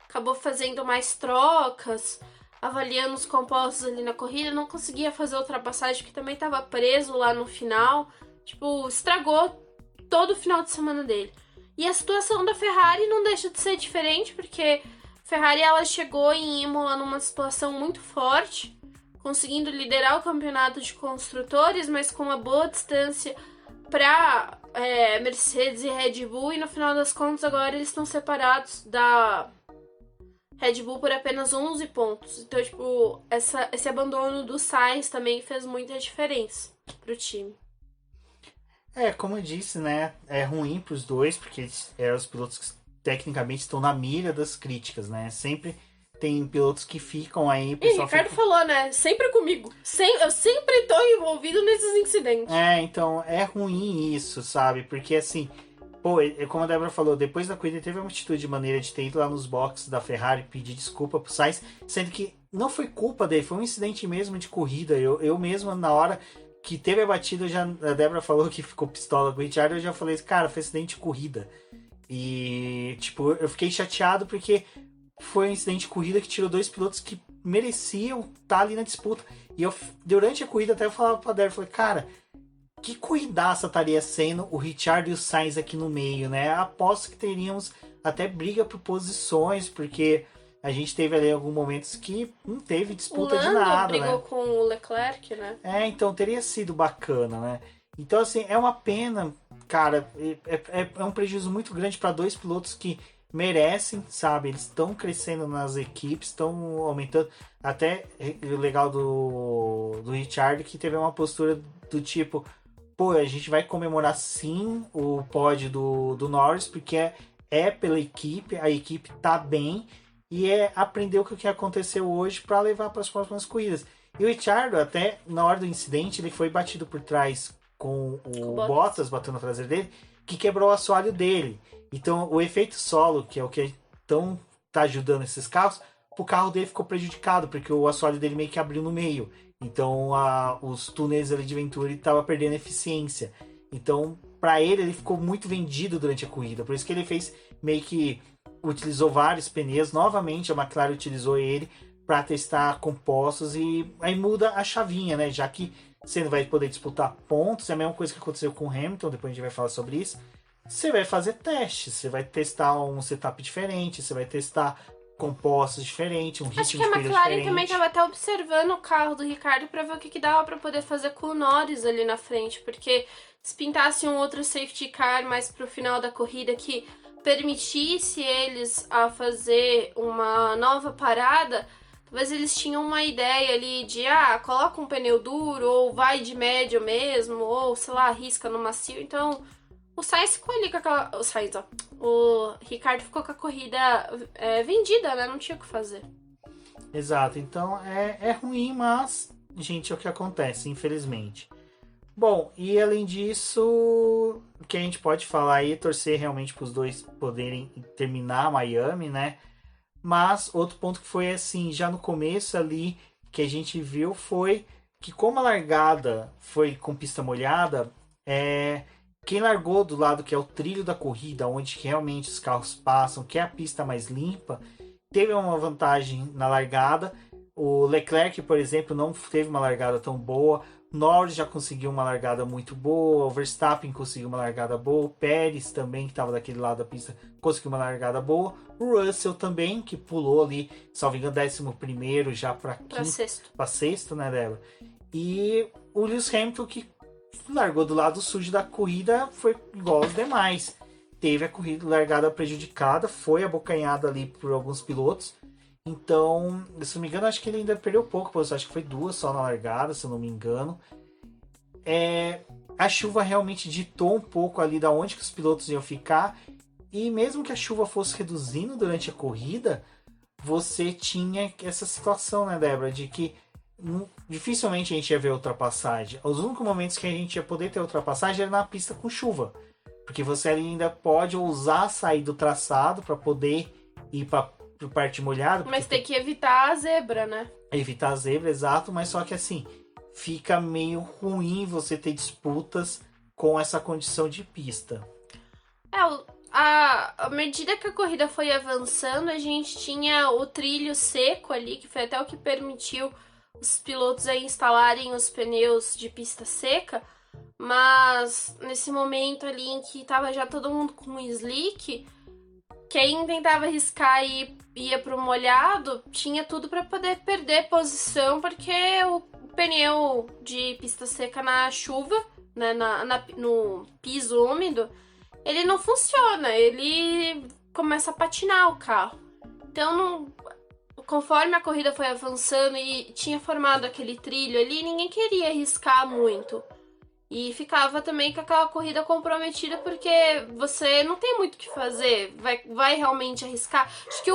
acabou fazendo mais trocas, avaliando os compostos ali na corrida, não conseguia fazer ultrapassagem porque também estava preso lá no final, tipo, estragou todo o final de semana dele. E a situação da Ferrari não deixa de ser diferente, porque a Ferrari ela chegou em Imola numa situação muito forte, conseguindo liderar o campeonato de construtores, mas com uma boa distância pra Mercedes e Red Bull, e no final das contas agora eles estão separados da Red Bull por apenas 11 pontos. Então, tipo, esse abandono do Sainz também fez muita diferença pro time. Como eu disse, né? É ruim pros dois, porque eles eram os pilotos que tecnicamente estão na mira das críticas, né? Sempre tem pilotos que ficam aí... E o Ricardo falou, né? Sempre comigo. Eu sempre tô envolvido nesses incidentes. Então, é ruim isso, sabe? Porque, assim... Pô, como a Débora falou, depois da corrida teve uma atitude de maneira de ter ido lá nos boxes da Ferrari pedir desculpa pro Sainz, sendo que não foi culpa dele, foi um incidente mesmo de corrida. Eu mesmo, na hora que teve a batida, a Débora falou que ficou pistola com o Ricciardo, eu já falei, cara, foi acidente de corrida. E, tipo, eu fiquei chateado porque foi um incidente de corrida que tirou dois pilotos que mereciam estar ali na disputa. E eu, durante a corrida, até eu falava pra Débora, falei, cara... Que cuidaça estaria sendo o Ricciardo e o Sainz aqui no meio, né? Aposto que teríamos até briga por posições, porque a gente teve ali alguns momentos que não teve disputa de nada, brigou com o Leclerc, né? Então teria sido bacana, né? Então, assim, é uma pena, cara, é um prejuízo muito grande para dois pilotos que merecem, sabe? Eles estão crescendo nas equipes, estão aumentando. Até o legal do Ricciardo que teve uma postura do tipo... Pô, a gente vai comemorar sim o pódio do Norris, porque é pela equipe, a equipe tá bem e aprender o que aconteceu hoje para levar para as próximas corridas. E o Ricciardo, até na hora do incidente, ele foi batido por trás com o Bottas batendo na traseira dele, que quebrou o assoalho dele. Então, o efeito solo, que é o que tá ajudando esses carros, o carro dele ficou prejudicado, porque o assoalho dele meio que abriu no meio. Então, os túneis ali de Venturi estavam perdendo eficiência. Então, para ele ficou muito vendido durante a corrida. Por isso que ele fez meio que utilizou vários pneus. Novamente, a McLaren utilizou ele para testar compostos e aí muda a chavinha, né? Já que você não vai poder disputar pontos, é a mesma coisa que aconteceu com o Hamilton, depois a gente vai falar sobre isso. Você vai fazer testes, você vai testar um setup diferente, você vai testar compostos diferentes, um ritmo de corrida diferente. Acho que a McLaren também estava até observando o carro do Ricardo para ver o que dava para poder fazer com o Norris ali na frente, porque se pintasse um outro safety car mais pro final da corrida que permitisse eles a fazer uma nova parada, talvez eles tinham uma ideia ali de, coloca um pneu duro, ou vai de médio mesmo, ou, sei lá, arrisca no macio. Então, o Sainz ficou ali com aquela... O Ricardo ficou com a corrida vendida, né? Não tinha o que fazer. Exato. Então, é ruim, mas, gente, é o que acontece, infelizmente. Bom, e além disso, o que a gente pode falar aí é torcer realmente para os dois poderem terminar Miami, né? Mas outro ponto que foi assim, já no começo ali, que a gente viu foi que como a largada foi com pista molhada, quem largou do lado que é o trilho da corrida, onde realmente os carros passam, que é a pista mais limpa, teve uma vantagem na largada. O Leclerc, por exemplo, não teve uma largada tão boa. Norris já conseguiu uma largada muito boa, o Verstappen conseguiu uma largada boa, o Pérez também, que estava daquele lado da pista, conseguiu uma largada boa, o Russell também, que pulou ali, salvo engano, 11º já para sexto, né, Débora? E o Lewis Hamilton, que largou do lado sujo da corrida, foi igual aos demais. Teve a corrida largada prejudicada, foi abocanhada ali por alguns pilotos. Então, se não me engano, acho que ele ainda perdeu pouco, acho que foi 2 só na largada, se eu não me engano. A chuva realmente ditou um pouco ali da onde que os pilotos iam ficar. E mesmo que a chuva fosse reduzindo durante a corrida, você tinha essa situação, né, Débora, de que dificilmente a gente ia ver ultrapassagem. Os únicos momentos que a gente ia poder ter ultrapassagem era na pista com chuva. Porque você ainda pode ousar sair do traçado para poder ir para parte molhada. Mas tem que evitar a zebra, né? Evitar a zebra, exato. Mas só que assim, fica meio ruim você ter disputas com essa condição de pista. À medida que a corrida foi avançando, a gente tinha o trilho seco ali, que foi até o que permitiu os pilotos aí instalarem os pneus de pista seca. Mas nesse momento ali em que tava já todo mundo com slick, quem tentava arriscar e ia pro molhado tinha tudo para poder perder posição, porque o pneu de pista seca na chuva né, no piso úmido, ele não funciona, ele começa a patinar o carro. Então, conforme a corrida foi avançando e tinha formado aquele trilho ali, ninguém queria arriscar muito. E ficava também com aquela corrida comprometida, porque você não tem muito o que fazer, vai realmente arriscar. Acho que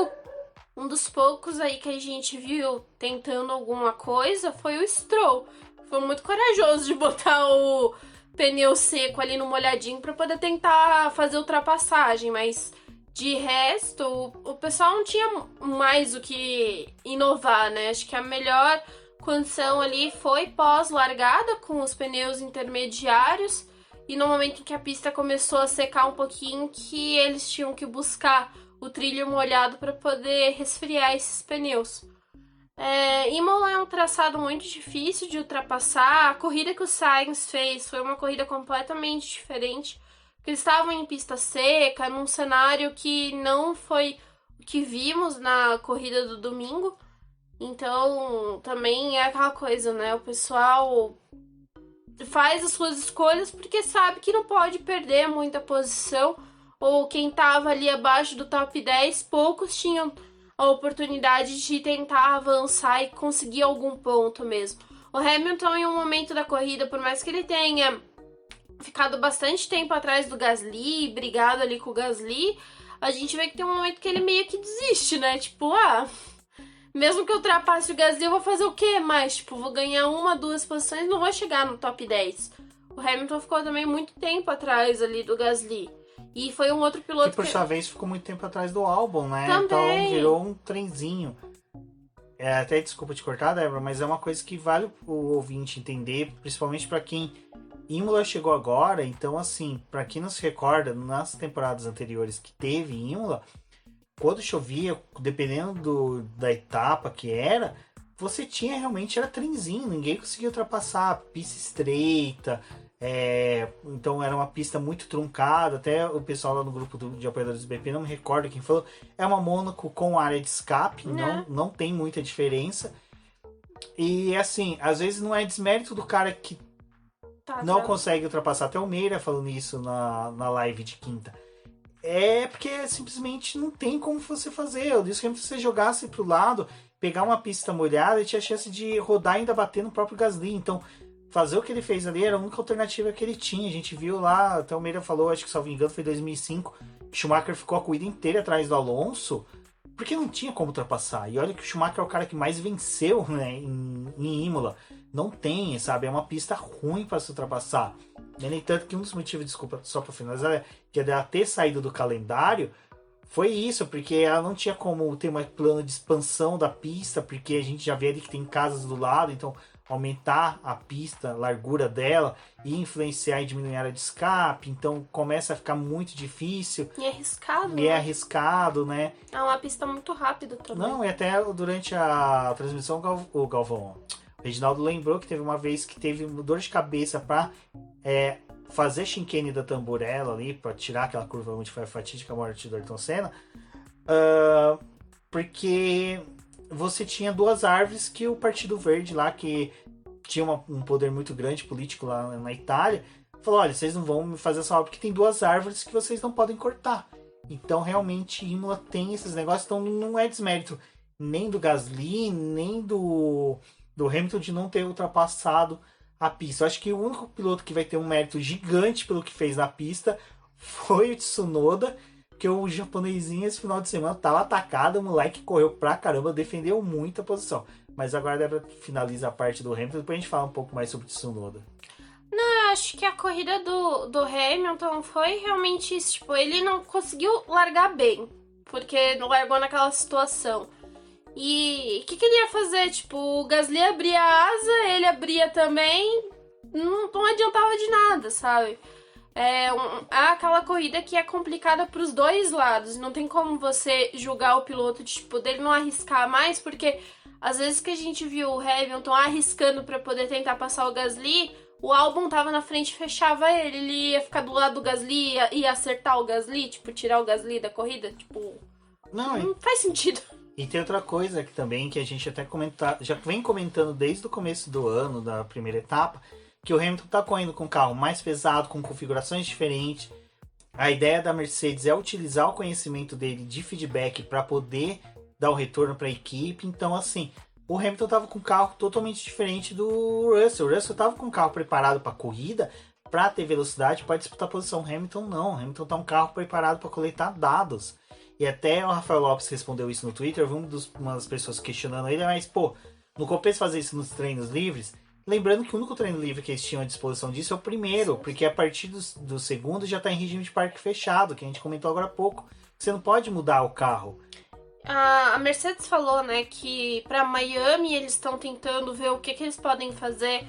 um dos poucos aí que a gente viu tentando alguma coisa foi o Stroll. Foi muito corajoso de botar o pneu seco ali no molhadinho para poder tentar fazer ultrapassagem, mas de resto, o pessoal não tinha mais o que inovar, né? Acho que a melhor condição ali foi pós-largada, com os pneus intermediários, e no momento em que a pista começou a secar um pouquinho, que eles tinham que buscar o trilho molhado para poder resfriar esses pneus. Imola é um traçado muito difícil de ultrapassar. A corrida que o Sainz fez foi uma corrida completamente diferente, porque eles estavam em pista seca, num cenário que não foi o que vimos na corrida do domingo. Então, também é aquela coisa, né? O pessoal faz as suas escolhas porque sabe que não pode perder muita posição, ou quem tava ali abaixo do top 10, poucos tinham a oportunidade de tentar avançar e conseguir algum ponto mesmo. O Hamilton, em um momento da corrida, por mais que ele tenha ficado bastante tempo atrás do Gasly, brigado ali com o Gasly, a gente vê que tem um momento que ele meio que desiste, né? Tipo, mesmo que eu ultrapasse o Gasly, eu vou fazer o quê mais? Tipo, vou ganhar 1, 2 posições, não vou chegar no top 10. O Hamilton ficou também muito tempo atrás ali do Gasly. E foi um outro piloto que por sua vez ficou muito tempo atrás do Albon, né? Também. Então virou um trenzinho. Até desculpa te cortar, Débora, mas é uma coisa que vale o ouvinte entender, principalmente para quem Imola chegou agora. Então, assim, para quem não se recorda, nas temporadas anteriores que teve Imola, quando chovia, dependendo da etapa que era, você tinha realmente, era trenzinho, ninguém conseguia ultrapassar, pista estreita, então era uma pista muito truncada. Até o pessoal lá no grupo de apoiadores do BP, não me recordo quem falou, é uma Mônaco com área de escape, não tem muita diferença. E assim, às vezes não é desmérito do cara que não consegue ultrapassar. Até o Meira falando isso na live de quinta. É porque simplesmente não tem como você fazer. Eu disse que se você jogasse pro lado, pegar uma pista molhada, tinha chance de rodar e ainda bater no próprio Gasly. Então, fazer o que ele fez ali era a única alternativa que ele tinha. A gente viu lá, até o Meira falou, acho que, salvo engano, foi em 2005, Schumacher ficou a corrida inteira atrás do Alonso, porque não tinha como ultrapassar. E olha que o Schumacher é o cara que mais venceu, né, em Imola. Não tem, sabe? É uma pista ruim para se ultrapassar. No entanto, que um dos motivos, desculpa, só para finalizar, que ela ter saído do calendário foi isso, porque ela não tinha como ter um plano de expansão da pista, porque a gente já vê ali que tem casas do lado, então aumentar a pista, a largura dela e influenciar e diminuir a área de escape, então começa a ficar muito difícil. E é arriscado. E é arriscado, né? É uma pista muito rápida também. Não, e até durante a transmissão o Reginaldo lembrou que teve uma vez que teve dor de cabeça para fazer chicane da Tamburello ali, para tirar aquela curva onde foi a fatídica morte do Ayrton Senna, porque você tinha 2 árvores que o Partido Verde lá, que tinha um poder muito grande político lá na Itália, falou, olha, vocês não vão me fazer essa obra porque tem 2 árvores que vocês não podem cortar. Então realmente Imola tem esses negócios, então não é desmérito nem do Gasly, nem do Hamilton de não ter ultrapassado a pista. Eu acho que o único piloto que vai ter um mérito gigante pelo que fez na pista foi o Tsunoda, que o japonesinho esse final de semana tava atacado, o moleque correu pra caramba, defendeu muito a posição. Mas agora a Débora finaliza a parte do Hamilton, depois a gente fala um pouco mais sobre o Tsunoda. Não, eu acho que a corrida do Hamilton foi realmente isso, tipo, ele não conseguiu largar bem, porque não largou naquela situação. E o que ele ia fazer? Tipo, o Gasly abria a asa, ele abria também, não adiantava de nada, sabe? É aquela corrida que é complicada pros 2 lados, não tem como você julgar o piloto, tipo, dele não arriscar mais, porque às vezes que a gente viu o Hamilton arriscando pra poder tentar passar o Gasly, o Albon tava na frente e fechava ele ia ficar do lado do Gasly, ia acertar o Gasly, tipo, tirar o Gasly da corrida, tipo, não faz sentido. E tem outra coisa que também, que a gente até já vem comentando desde o começo do ano, da primeira etapa, que o Hamilton tá correndo com um carro mais pesado, com configurações diferentes. A ideia da Mercedes é utilizar o conhecimento dele de feedback para poder dar o retorno para a equipe. Então, assim, o Hamilton estava com um carro totalmente diferente do Russell. O Russell estava com um carro preparado para corrida, para ter velocidade, para disputar posição. O Hamilton não. O Hamilton tá um carro preparado para coletar dados. E até o Rafael Lopes respondeu isso no Twitter. Eu vi uma das pessoas questionando ele, mas, pô, não compensa fazer isso nos treinos livres? Lembrando que o único treino livre que eles tinham à disposição disso é o primeiro, porque a partir do segundo já está em regime de parque fechado, que a gente comentou agora há pouco. Você não pode mudar o carro. A Mercedes falou, né, que para Miami eles estão tentando ver o que eles podem fazer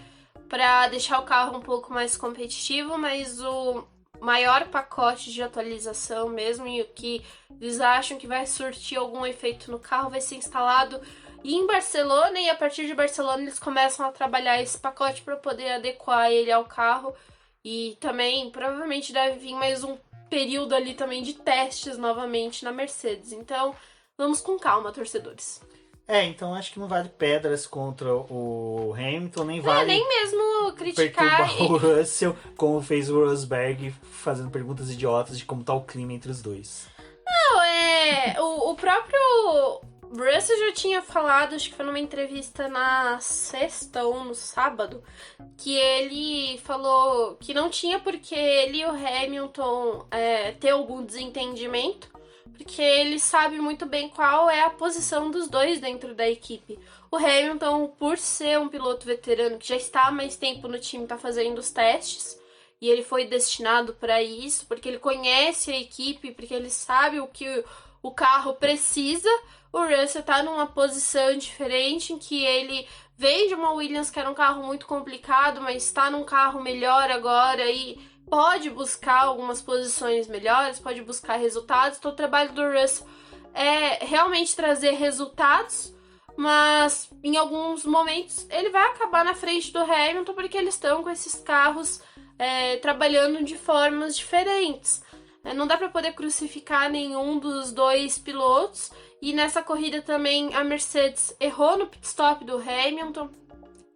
para deixar o carro um pouco mais competitivo, mas o maior pacote de atualização mesmo e o que eles acham que vai surtir algum efeito no carro vai ser instalado em Barcelona, e a partir de Barcelona eles começam a trabalhar esse pacote para poder adequar ele ao carro. E também provavelmente deve vir mais um período ali também de testes novamente na Mercedes. Então vamos com calma, torcedores. Então acho que não vale pedras contra o Hamilton, nem vale nem mesmo criticar perturbar o Russell, como fez o Rosberg, fazendo perguntas idiotas de como tá o clima entre os dois. Não, o próprio Russell já tinha falado, acho que foi numa entrevista na sexta ou no sábado, que ele falou que não tinha porque ele e o Hamilton ter algum desentendimento, porque ele sabe muito bem qual é a posição dos dois dentro da equipe. O Hamilton, por ser um piloto veterano que já está há mais tempo no time, está fazendo os testes, e ele foi destinado para isso, porque ele conhece a equipe, porque ele sabe o que o carro precisa. O Russell tá numa posição diferente, em que ele veio de uma Williams que era um carro muito complicado, mas está num carro melhor agora e pode buscar algumas posições melhores, pode buscar resultados. Então o trabalho do Russell é realmente trazer resultados, mas em alguns momentos ele vai acabar na frente do Hamilton, porque eles estão com esses carros trabalhando de formas diferentes. Não dá para poder crucificar nenhum dos dois pilotos. E nessa corrida também a Mercedes errou no pit stop do Hamilton.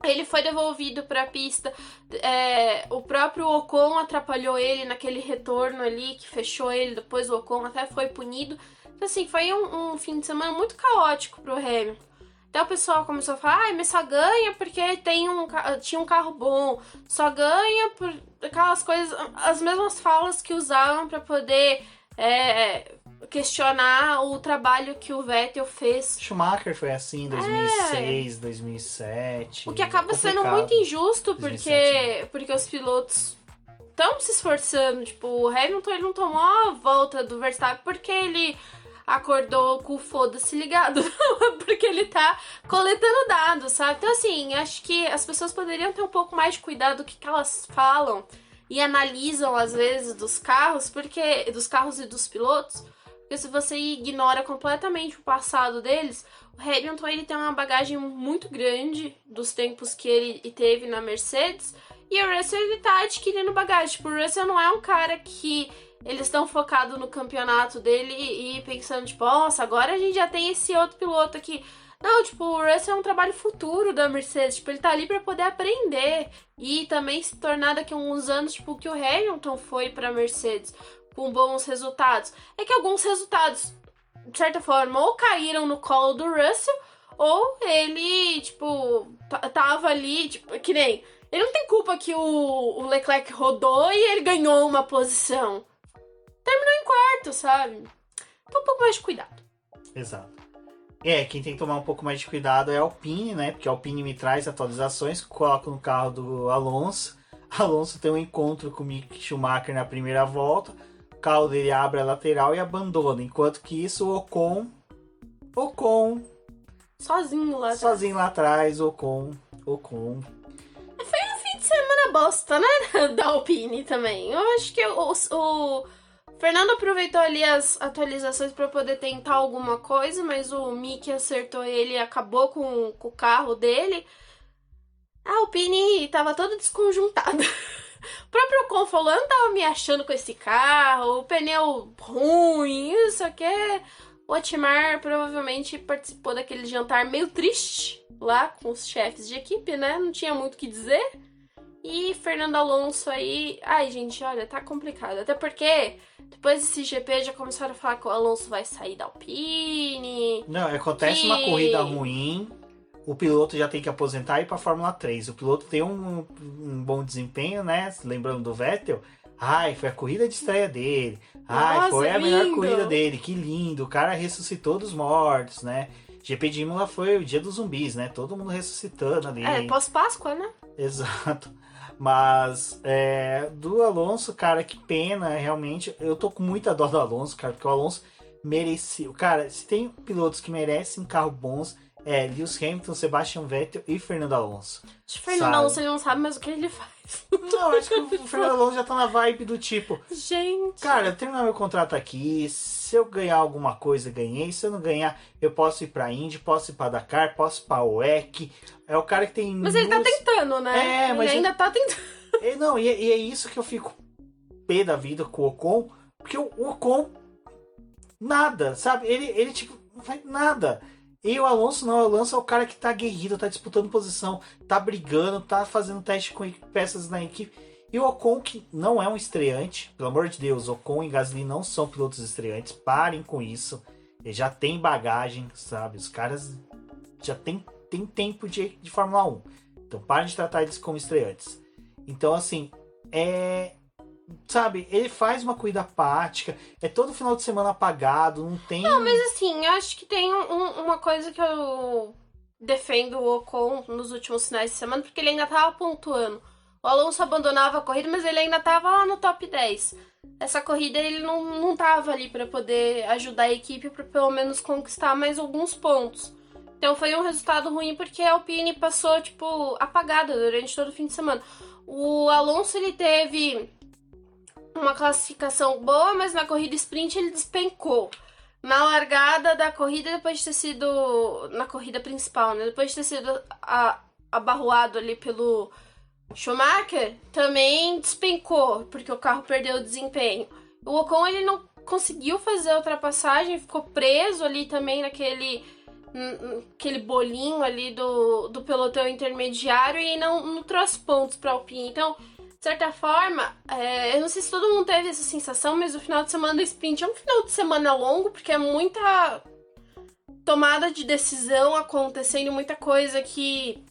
Ele foi devolvido para a pista. O próprio Ocon atrapalhou ele naquele retorno ali, que fechou ele. Depois o Ocon até foi punido. Então, assim, foi um fim de semana muito caótico pro Hamilton. Até o pessoal começou a falar, mas só ganha porque tinha um carro bom. Só ganha por aquelas coisas, as mesmas falas que usavam para poder questionar o trabalho que o Vettel fez. Schumacher foi assim em 2006, 2007. O que acaba sendo muito injusto, porque os pilotos estão se esforçando. Tipo, o Hamilton ele não tomou a volta do Verstappen porque ele acordou com o foda-se ligado, porque ele tá coletando dados, sabe? Então, assim, acho que as pessoas poderiam ter um pouco mais de cuidado do que elas falam e analisam, às vezes, dos carros e dos pilotos, porque se você ignora completamente o passado deles, o Hamilton ele tem uma bagagem muito grande dos tempos que ele teve na Mercedes, e o Russell ele tá adquirindo bagagem. Tipo, o Russell não é um cara que eles estão focados no campeonato dele e pensando, tipo, nossa, agora a gente já tem esse outro piloto aqui. Não, tipo, o Russell é um trabalho futuro da Mercedes. Tipo, ele tá ali pra poder aprender e também se tornar daqui a uns anos, tipo, que o Hamilton foi pra Mercedes com bons resultados. É que alguns resultados, de certa forma, ou caíram no colo do Russell, ou ele, tipo, tava ali, tipo, que nem... Ele não tem culpa que o Leclerc rodou e ele ganhou uma posição. Terminou em quarto, sabe? Então um pouco mais de cuidado. Exato. Quem tem que tomar um pouco mais de cuidado é a Alpine, né? Porque a Alpine me traz atualizações, coloca no carro do Alonso. Alonso tem um encontro com o Mick Schumacher na primeira volta. O carro dele abre a lateral e abandona. Enquanto que isso, o Ocon... Sozinho lá atrás, Ocon. Foi um fim de semana bosta, né? Da Alpine também. Eu acho que o Fernando aproveitou ali as atualizações para poder tentar alguma coisa, mas o Mick acertou ele e acabou com o carro dele. A Alpine tava toda desconjuntada. O próprio Ocon falou, eu não tava me achando com esse carro, o pneu ruim, isso aqui. O Otmar provavelmente participou daquele jantar meio triste lá com os chefes de equipe, né? Não tinha muito o que dizer. E Fernando Alonso aí... Ai, gente, olha, tá complicado. Até porque depois desse GP já começaram a falar que o Alonso vai sair da Alpine. Não, acontece uma corrida ruim, o piloto já tem que aposentar e ir pra Fórmula 3. O piloto tem um bom desempenho, né? Lembrando do Vettel. Ai, foi a corrida de estreia dele. Ai, Nossa, foi a melhor lindo. corrida dele. Que lindo. O cara ressuscitou dos mortos, né? GP de Imola foi o dia dos zumbis, né? Todo mundo ressuscitando ali. Pós-Páscoa, né? Exato. Mas do Alonso, cara, que pena, realmente. Eu tô com muita dó do Alonso, cara, porque o Alonso merecia. Cara, se tem pilotos que merecem carro bons, Lewis Hamilton, Sebastian Vettel e Fernando Alonso. Acho que o Fernando Alonso ele não sabe mais o que ele faz. Não, acho que o Fernando Alonso já tá na vibe do tipo, Gente. cara, eu terminar meu contrato aqui, se eu ganhar alguma coisa, ganhei. Se eu não ganhar, eu posso ir pra Indy, posso ir pra Dakar, posso ir pra WEC. É o cara que tem... Mas ele tá tentando, né? mas ele ainda tá tentando. Não, e é isso que eu fico pé da vida com o Ocon, porque o Ocon nada, sabe? Ele tipo, não faz nada. E o Alonso não, o Alonso é o cara que tá aguerrido, tá disputando posição, tá brigando, tá fazendo teste com peças na equipe. E o Ocon, que não é um estreante, pelo amor de Deus, Ocon e Gasly não são pilotos estreantes, parem com isso. Ele já tem bagagem, sabe? Os caras já tem tempo de Fórmula 1. Então parem de tratar eles como estreantes. Então, assim, sabe, ele faz uma corrida apática, todo final de semana apagado, não tem... Não, mas assim, eu acho que tem uma coisa que eu defendo o Ocon nos últimos finais de semana, porque ele ainda tava pontuando. O Alonso abandonava a corrida, mas ele ainda tava lá no top 10. Essa corrida ele não tava ali pra poder ajudar a equipe pra pelo menos conquistar mais alguns pontos. Então foi um resultado ruim porque a Alpine passou, tipo, apagada durante todo o fim de semana. O Alonso, ele teve uma classificação boa, mas na corrida sprint ele despencou. Na largada da corrida, depois de ter sido... Na corrida principal, né? Depois de ter sido abarroado ali pelo Schumacher, também despencou, porque o carro perdeu o desempenho. O Ocon, ele não conseguiu fazer a ultrapassagem, ficou preso ali também naquele bolinho ali do pelotão intermediário e não trouxe pontos para a Alpine. Então, de certa forma, eu não sei se todo mundo teve essa sensação, mas o final de semana do sprint é um final de semana longo, porque é muita tomada de decisão acontecendo, muita coisa que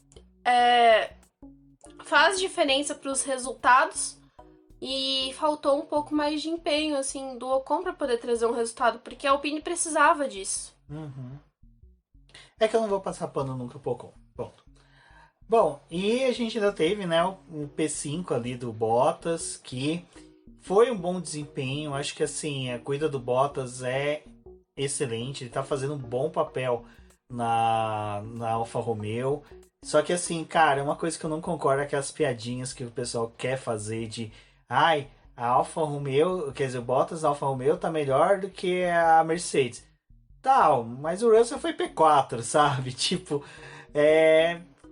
faz diferença para os resultados. E faltou um pouco mais de empenho, assim, do Ocon para poder trazer um resultado, porque a Alpine precisava disso. Uhum. É que eu não vou passar pano nunca pro Ocon. Pronto. Bom, e a gente ainda teve, né, o P5 ali do Bottas, que foi um bom desempenho. Acho que, assim, a corrida do Bottas é excelente. Ele tá fazendo um bom papel na Alfa Romeo. Só que, assim, cara, uma coisa que eu não concordo é aquelas piadinhas que o pessoal quer fazer de... Ai, a Alfa Romeo, quer dizer, o Bottas da Alfa Romeo tá melhor do que a Mercedes. Tal, mas o Russell foi P4, sabe? Tipo,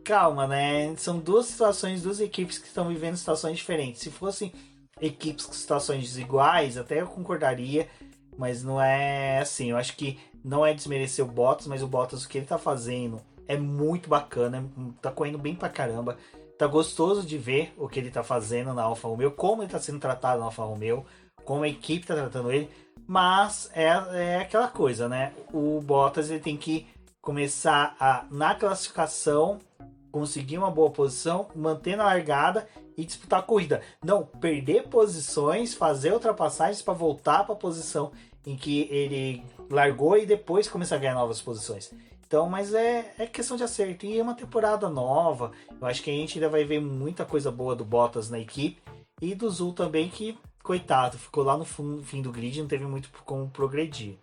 calma, né? São duas situações, duas equipes que estão vivendo situações diferentes. Se fossem equipes com situações desiguais, até eu concordaria, mas não é assim. Eu acho que não é desmerecer o Bottas, mas o Bottas, o que ele tá fazendo é muito bacana, tá correndo bem pra caramba. Tá gostoso de ver o que ele tá fazendo na Alfa Romeo, como ele tá sendo tratado na Alfa Romeo, como a equipe tá tratando ele. Mas é aquela coisa, né? O Bottas ele tem que começar na classificação, conseguir uma boa posição, manter na largada e disputar a corrida. Não perder posições, fazer ultrapassagens para voltar para a posição em que ele largou e depois começar a ganhar novas posições. Então, mas é questão de acerto. E é uma temporada nova. Eu acho que a gente ainda vai ver muita coisa boa do Bottas na equipe. E do Zul também, que, coitado, ficou lá no fim do grid e não teve muito como progredir.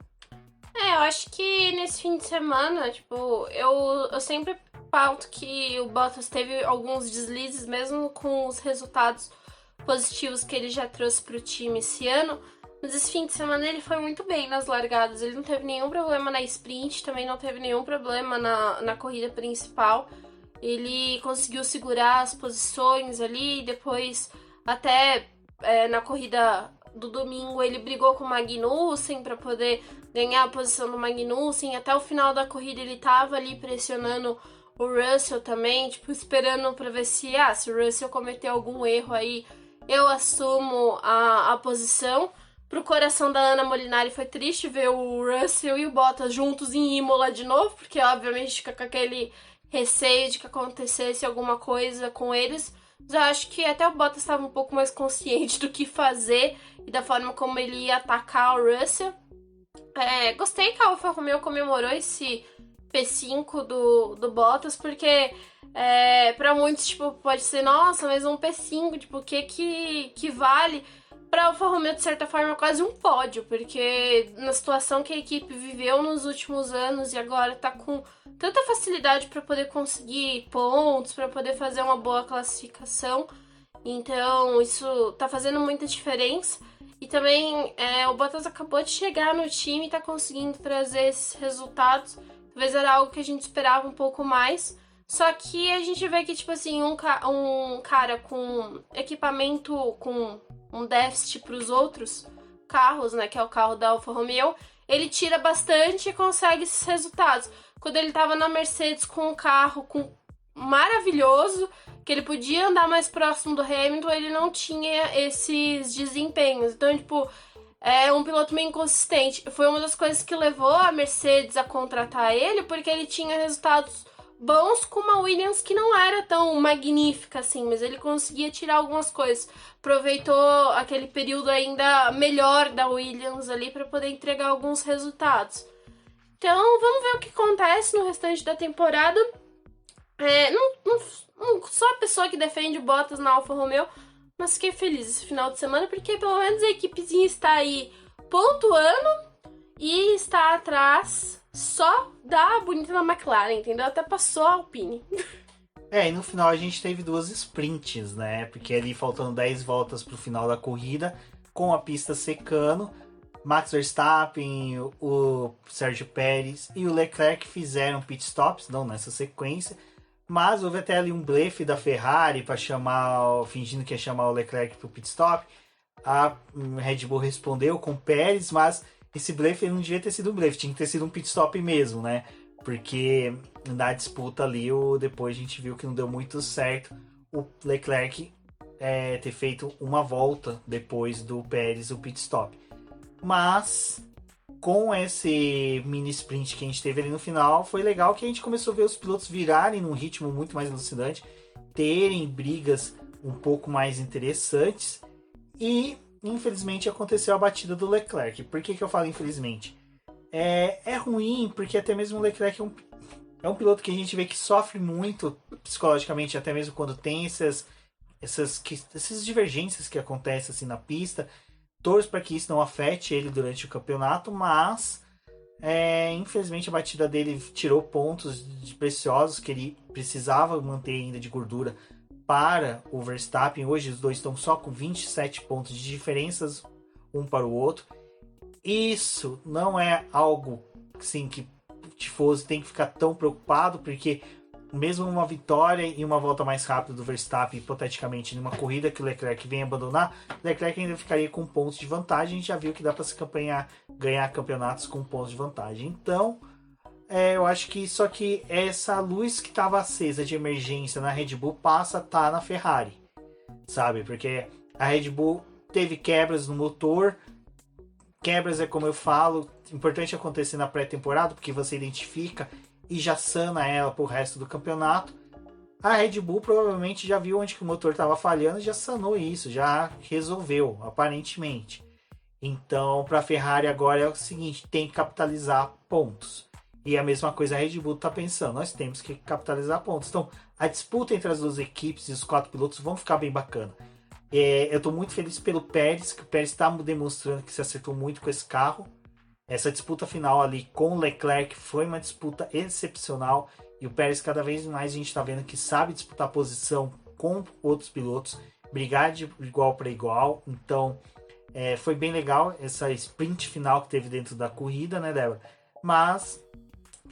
Eu acho que nesse fim de semana, tipo, eu sempre pauto que o Bottas teve alguns deslizes, mesmo com os resultados positivos que ele já trouxe pro time esse ano. Mas esse fim de semana ele foi muito bem nas largadas. Ele não teve nenhum problema na sprint, também não teve nenhum problema na corrida principal. Ele conseguiu segurar as posições ali, depois até na corrida do domingo ele brigou com o Magnussen para poder ganhar a posição do Magnussen. Até o final da corrida ele estava ali pressionando o Russell também, tipo, esperando pra ver se o Russell cometer algum erro aí, eu assumo a posição. Pro coração da Ana Molinari foi triste ver o Russell e o Bottas juntos em Imola de novo, porque obviamente fica com aquele receio de que acontecesse alguma coisa com eles. Mas eu acho que até o Bottas estava um pouco mais consciente do que fazer e da forma como ele ia atacar o Russell. Gostei que a Alfa Romeo comemorou esse P5 do Bottas, porque pra muitos, tipo, pode ser, nossa, mas um P5, tipo, o que vale? Pra Alfa Romeo, de certa forma, é quase um pódio, porque na situação que a equipe viveu nos últimos anos e agora tá com tanta facilidade para poder conseguir pontos, para poder fazer uma boa classificação, então isso tá fazendo muita diferença. E também o Bottas acabou de chegar no time e tá conseguindo trazer esses resultados. Talvez era algo que a gente esperava um pouco mais. Só que a gente vê que, tipo assim, um cara com equipamento, com um déficit para os outros carros, né, que é o carro da Alfa Romeo, ele tira bastante e consegue esses resultados. Quando ele tava na Mercedes com um carro maravilhoso, que ele podia andar mais próximo do Hamilton, ele não tinha esses desempenhos. Então, tipo, é um piloto meio inconsistente. Foi uma das coisas que levou a Mercedes a contratar ele, porque ele tinha resultados bons com uma Williams que não era tão magnífica assim, mas ele conseguia tirar algumas coisas. Aproveitou aquele período ainda melhor da Williams ali para poder entregar alguns resultados. Então, vamos ver o que acontece no restante da temporada. Não sou a pessoa que defende Bottas na Alfa Romeo, mas fiquei feliz esse final de semana, porque pelo menos a equipezinha está aí pontuando e está atrás só da bonita da McLaren, entendeu? Até passou a Alpine. E no final a gente teve 2 sprints, né? Porque ali faltando 10 voltas pro final da corrida, com a pista secando, Max Verstappen, o Sérgio Pérez e o Leclerc fizeram pit stops, não nessa sequência, mas houve até ali um blefe da Ferrari para fingindo que ia chamar o Leclerc pro pit stop. A Red Bull respondeu com o Pérez, mas esse blefe não devia ter sido um blefe, tinha que ter sido um pit stop mesmo, né? Porque na disputa ali, depois a gente viu que não deu muito certo o Leclerc ter feito uma volta depois do Pérez, o pit stop. Mas com esse mini sprint que a gente teve ali no final, foi legal que a gente começou a ver os pilotos virarem num ritmo muito mais elucidante, terem brigas um pouco mais interessantes e infelizmente aconteceu a batida do Leclerc. Por que eu falo infelizmente? É ruim porque até mesmo o Leclerc é um piloto que a gente vê que sofre muito psicologicamente, até mesmo quando tem essas divergências que acontecem assim na pista. Torço para que isso não afete ele durante o campeonato, mas infelizmente a batida dele tirou pontos preciosos que ele precisava manter ainda de gordura para o Verstappen. Hoje os dois estão só com 27 pontos de diferenças um para o outro. Isso não é algo assim, que o tifoso tem que ficar tão preocupado, porque mesmo uma vitória e uma volta mais rápida do Verstappen, hipoteticamente, numa corrida que o Leclerc vem abandonar, o Leclerc ainda ficaria com pontos de vantagem. A gente já viu que dá para se ganhar campeonatos com pontos de vantagem. Então, eu acho que só que essa luz que estava acesa de emergência na Red Bull passa a estar na Ferrari, sabe? Porque a Red Bull teve quebras no motor. Quebras como eu falo, importante acontecer na pré-temporada, porque você identifica e já sana ela pro resto do campeonato. A Red Bull provavelmente já viu onde que o motor estava falhando e já sanou isso, já resolveu, aparentemente. Então, para a Ferrari agora é o seguinte, tem que capitalizar pontos. E a mesma coisa a Red Bull está pensando, nós temos que capitalizar pontos. Então, a disputa entre as duas equipes e os 4 pilotos vão ficar bem bacana. Eu estou muito feliz pelo Pérez, que o Pérez está demonstrando que se acertou muito com esse carro. Essa disputa final ali com o Leclerc foi uma disputa excepcional. E o Pérez cada vez mais a gente está vendo que sabe disputar posição com outros pilotos, brigar de igual para igual. Então foi bem legal essa sprint final que teve dentro da corrida, né, Débora? Mas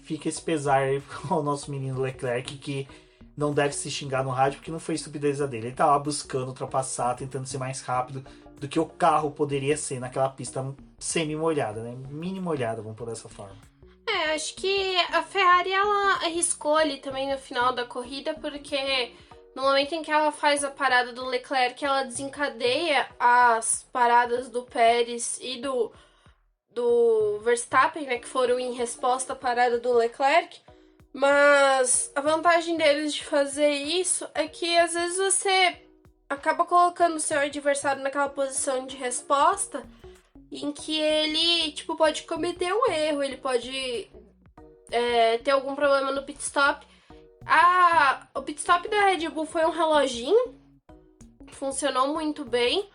fica esse pesar aí ao nosso menino Leclerc, que não deve se xingar no rádio porque não foi estupidez dele. Ele estava buscando ultrapassar, tentando ser mais rápido do que o carro poderia ser naquela pista semi-molhada, né? Mini molhada, vamos por dessa forma. Acho que a Ferrari ela arriscou ali também no final da corrida, porque no momento em que ela faz a parada do Leclerc, ela desencadeia as paradas do Pérez e do Verstappen, né, que foram em resposta à parada do Leclerc. Mas a vantagem deles de fazer isso é que às vezes você acaba colocando o seu adversário naquela posição de resposta em que ele, tipo, pode cometer um erro, ele pode ter algum problema no pit stop. O pit stop da Red Bull foi um reloginho, funcionou muito bem,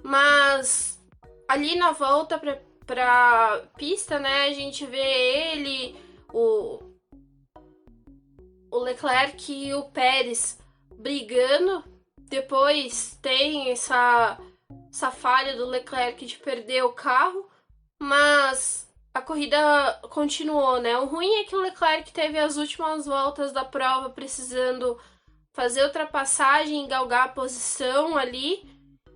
mas ali na volta pra pista, né, a gente vê ele, o Leclerc e o Pérez brigando. Depois tem essa falha do Leclerc de perder o carro, mas a corrida continuou, né? O ruim é que o Leclerc teve as últimas voltas da prova precisando fazer ultrapassagem e galgar a posição ali,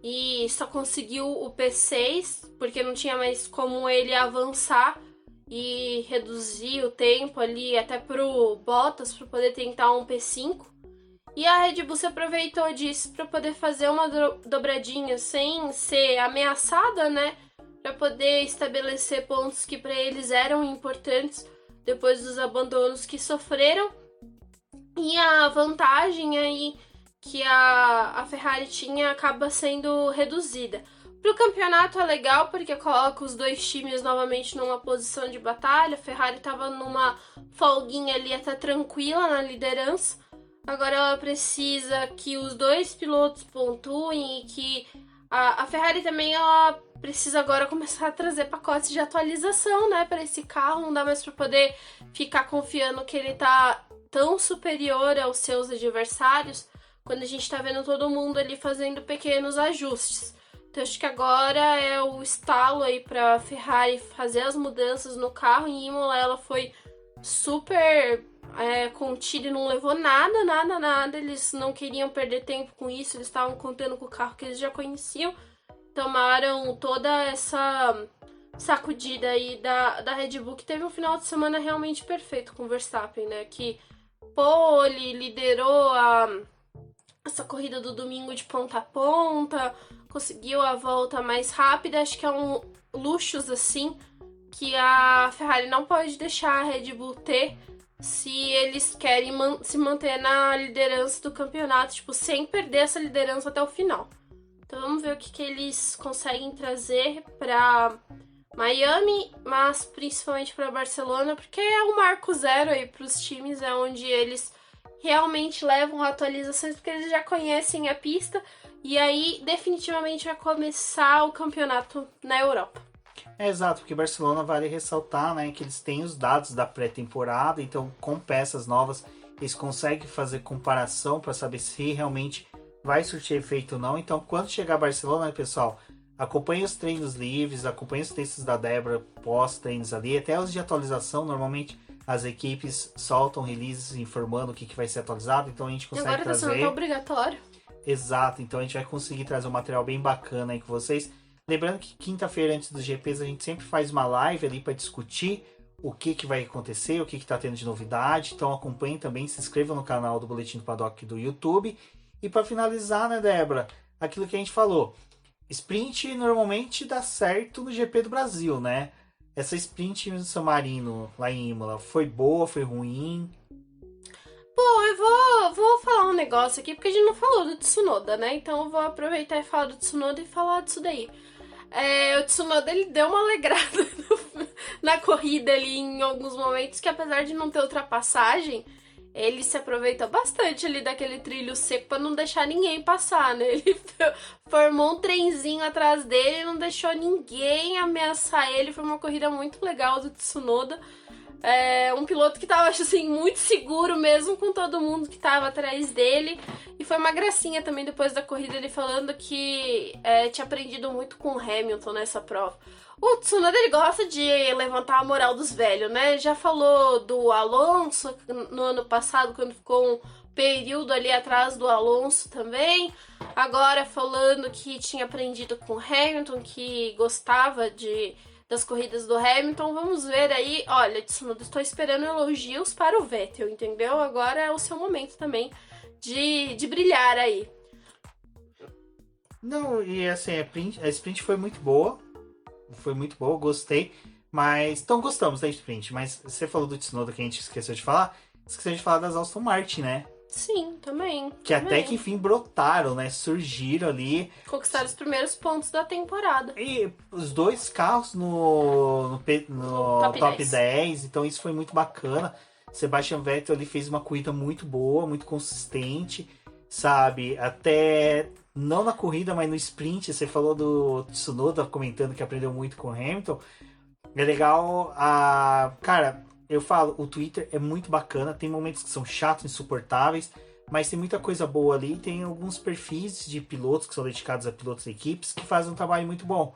e só conseguiu o P6, porque não tinha mais como ele avançar e reduzir o tempo ali até pro Bottas para poder tentar um P5. E a Red Bull se aproveitou disso para poder fazer uma dobradinha sem ser ameaçada, né? Para poder estabelecer pontos que para eles eram importantes depois dos abandonos que sofreram. E a vantagem aí que a Ferrari tinha acaba sendo reduzida. Para o campeonato é legal porque coloca os dois times novamente numa posição de batalha. A Ferrari estava numa folguinha ali até tranquila na liderança. Agora ela precisa que os dois pilotos pontuem e que a Ferrari também ela precisa agora começar a trazer pacotes de atualização, né, para esse carro. Não dá mais para poder ficar confiando que ele tá tão superior aos seus adversários quando a gente tá vendo todo mundo ali fazendo pequenos ajustes. Então acho que agora é o estalo aí para a Ferrari fazer as mudanças no carro. Em Imola ela foi super contida e não levou nada. Eles não queriam perder tempo com isso, eles estavam contando com o carro que eles já conheciam. Tomaram toda essa sacudida aí da Red Bull, que teve um final de semana realmente perfeito com o Verstappen, né? Que ele liderou essa corrida do domingo de ponta a ponta, conseguiu a volta mais rápida. Acho que é um luxos assim que a Ferrari não pode deixar a Red Bull ter se eles querem se manter na liderança do campeonato, tipo, sem perder essa liderança até o final. Então vamos ver o que eles conseguem trazer para Miami, mas principalmente para Barcelona, porque é o marco zero aí para os times, é onde eles realmente levam atualizações, porque eles já conhecem a pista, e aí definitivamente vai começar o campeonato na Europa. Exato, porque Barcelona vale ressaltar, né, que eles têm os dados da pré-temporada, então com peças novas eles conseguem fazer comparação para saber se realmente vai surtir efeito ou não. Então quando chegar a Barcelona, pessoal, acompanhe os treinos livres, acompanhe os textos da Débora pós-treinos ali, até os de atualização. Normalmente as equipes soltam releases informando o que vai ser atualizado, então a gente consegue agora trazer... Agora tá sendo obrigatório. Exato, então a gente vai conseguir trazer um material bem bacana aí com vocês. Lembrando que quinta-feira antes dos GPs a gente sempre faz uma live ali para discutir o que vai acontecer, o que tá tendo de novidade. Então acompanhem também, se inscrevam no canal do Boletim do Paddock do YouTube. E para finalizar, né, Débora, aquilo que a gente falou, sprint normalmente dá certo no GP do Brasil, né? Essa sprint no San Marino, lá em Imola, foi boa, foi ruim? Bom, eu vou falar um negócio aqui, porque a gente não falou do Tsunoda, né? Então eu vou aproveitar e falar do Tsunoda e falar disso daí. O Tsunoda, ele deu uma alegrada na corrida ali em alguns momentos, que apesar de não ter ultrapassagem, ele se aproveita bastante ali daquele trilho seco para não deixar ninguém passar, né? Ele formou um trenzinho atrás dele e não deixou ninguém ameaçar ele. Foi uma corrida muito legal do Tsunoda. Um piloto que tava, assim, muito seguro mesmo com todo mundo que tava atrás dele. E foi uma gracinha também depois da corrida ele falando que tinha aprendido muito com o Hamilton nessa prova. O Tsunoda, ele gosta de levantar a moral dos velhos, né? Já falou do Alonso no ano passado, quando ficou um período ali atrás do Alonso também. Agora falando que tinha aprendido com o Hamilton, que gostava das corridas do Hamilton. Vamos ver aí. Olha, Tsunoda, estou esperando elogios para o Vettel, entendeu? Agora é o seu momento também de brilhar aí. Não, e assim, a sprint foi muito boa. Gostei. Mas, então gostamos da sprint. Mas você falou do Tsunoda que a gente esqueceu de falar. Esqueceu de falar das Aston Martin, né? Sim, também. Que até que enfim brotaram, né? Surgiram ali. Conquistaram os primeiros pontos da temporada. E os dois carros no top 10. Então isso foi muito bacana. Sebastian Vettel ali fez uma corrida muito boa, muito consistente, sabe? Até não na corrida, mas no sprint. Você falou do Tsunoda comentando que aprendeu muito com o Hamilton. É legal. Cara, eu falo, o Twitter é muito bacana. Tem momentos que são chatos, insuportáveis, mas tem muita coisa boa ali. Tem alguns perfis de pilotos que são dedicados a pilotos de equipes que fazem um trabalho muito bom.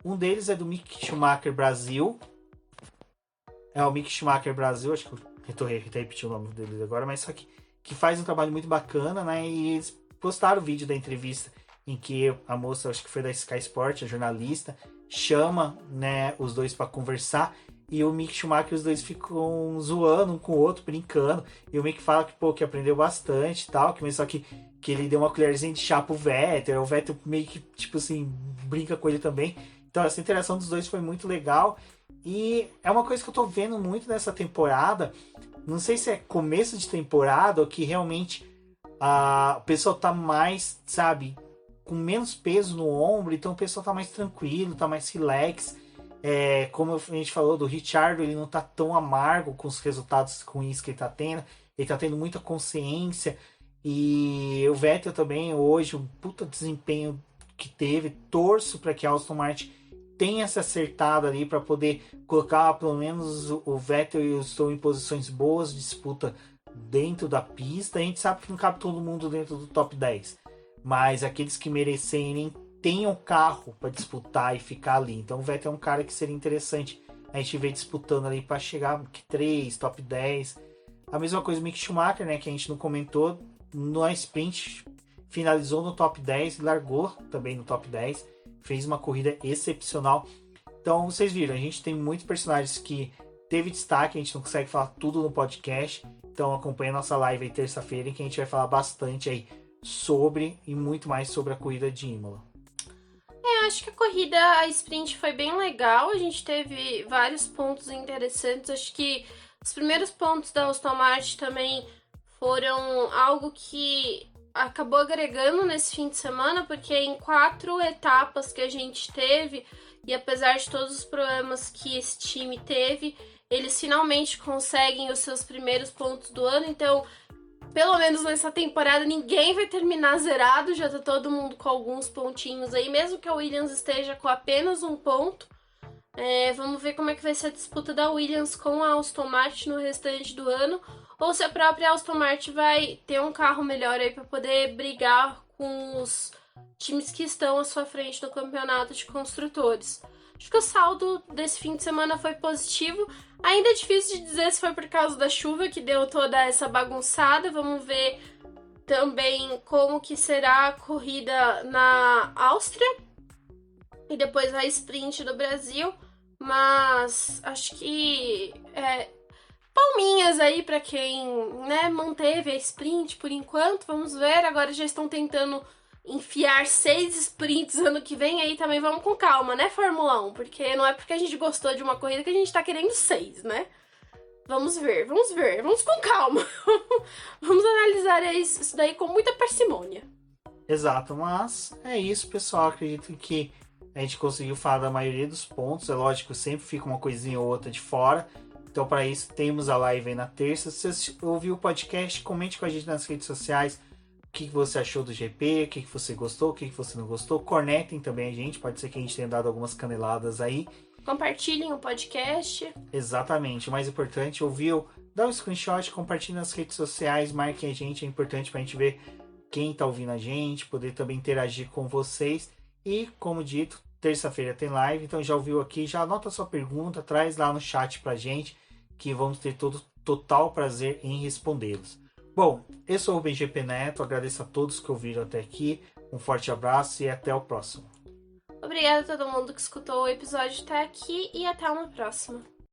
Um deles é do Mick Schumacher Brasil. É o Mick Schumacher Brasil, acho que eu tô repetindo o nome dele agora, mas só que faz um trabalho muito bacana, né? E eles postaram o vídeo da entrevista em que a moça, acho que foi da Sky Sport, a jornalista, chama, né, os dois para conversar. E o Mick Schumacher, os dois ficam zoando um com o outro, brincando. E o Mick fala que, que aprendeu bastante e tal. Só que ele deu uma colherzinha de chá pro Vettel. O Vettel meio que, tipo assim, brinca com ele também. Então essa interação dos dois foi muito legal. E é uma coisa que eu tô vendo muito nessa temporada. Não sei se é começo de temporada ou que realmente o pessoal tá mais, sabe, com menos peso no ombro. Então o pessoal tá mais tranquilo, tá mais relax. Como a gente falou do Ricciardo, ele não tá tão amargo com os resultados ruins que ele tá tendo. Ele tá tendo muita consciência. E o Vettel também, hoje, um puta desempenho que teve. Torço para que a Aston Martin tenha se acertado ali para poder colocar pelo menos o Vettel e o Stroll em posições boas de disputa dentro da pista. A gente sabe que não cabe todo mundo dentro do top 10. Mas aqueles que merecerem tenham carro para disputar e ficar ali. Então o Vettel é um cara que seria interessante a gente ver disputando ali para chegar top 3, top 10. A mesma coisa o Mick Schumacher, né, que a gente não comentou, no sprint finalizou no top 10, largou também no top 10, fez uma corrida excepcional. Então vocês viram, a gente tem muitos personagens que teve destaque, a gente não consegue falar tudo no podcast. Então acompanha a nossa live aí terça-feira, em que a gente vai falar bastante aí sobre e muito mais sobre a corrida de Imola. Acho que a sprint foi bem legal, a gente teve vários pontos interessantes, acho que os primeiros pontos da Aston Martin também foram algo que acabou agregando nesse fim de semana, porque em 4 etapas que a gente teve, e apesar de todos os problemas que esse time teve, eles finalmente conseguem os seus primeiros pontos do ano, então pelo menos nessa temporada ninguém vai terminar zerado, já tá todo mundo com alguns pontinhos aí, mesmo que a Williams esteja com apenas um ponto. Vamos ver como é que vai ser a disputa da Williams com a Aston Martin no restante do ano, ou se a própria Aston Martin vai ter um carro melhor aí para poder brigar com os times que estão à sua frente no campeonato de construtores. Acho que o saldo desse fim de semana foi positivo. Ainda é difícil de dizer se foi por causa da chuva que deu toda essa bagunçada. Vamos ver também como que será a corrida na Áustria e depois a sprint do Brasil. Mas acho que palminhas aí para quem, né, manteve a sprint por enquanto. Vamos ver, agora já estão tentando enfiar 6 sprints ano que vem, aí também vamos com calma, né, Fórmula 1? Porque não é porque a gente gostou de uma corrida que a gente tá querendo 6, né? Vamos ver, vamos com calma. Vamos analisar isso daí com muita parcimônia. Exato, mas é isso, pessoal. Acredito que a gente conseguiu falar da maioria dos pontos. É lógico, sempre fica uma coisinha ou outra de fora. Então, para isso, temos a live aí na terça. Se você ouviu o podcast, comente com a gente nas redes sociais. O que você achou do GP, o que você gostou, o que você não gostou. Cornetem também a gente, pode ser que a gente tenha dado algumas caneladas aí. Compartilhem o podcast. Exatamente, o mais importante, ouviu, dá um screenshot, compartilhe nas redes sociais, marquem a gente, é importante pra gente ver quem tá ouvindo a gente, poder também interagir com vocês. E, como dito, terça-feira tem live, então já ouviu aqui, já anota a sua pergunta, traz lá no chat pra gente, que vamos ter total prazer em respondê-los. Bom, eu sou o BGP Neto, agradeço a todos que ouviram até aqui, um forte abraço e até o próximo. Obrigada a todo mundo que escutou o episódio até aqui e até uma próxima.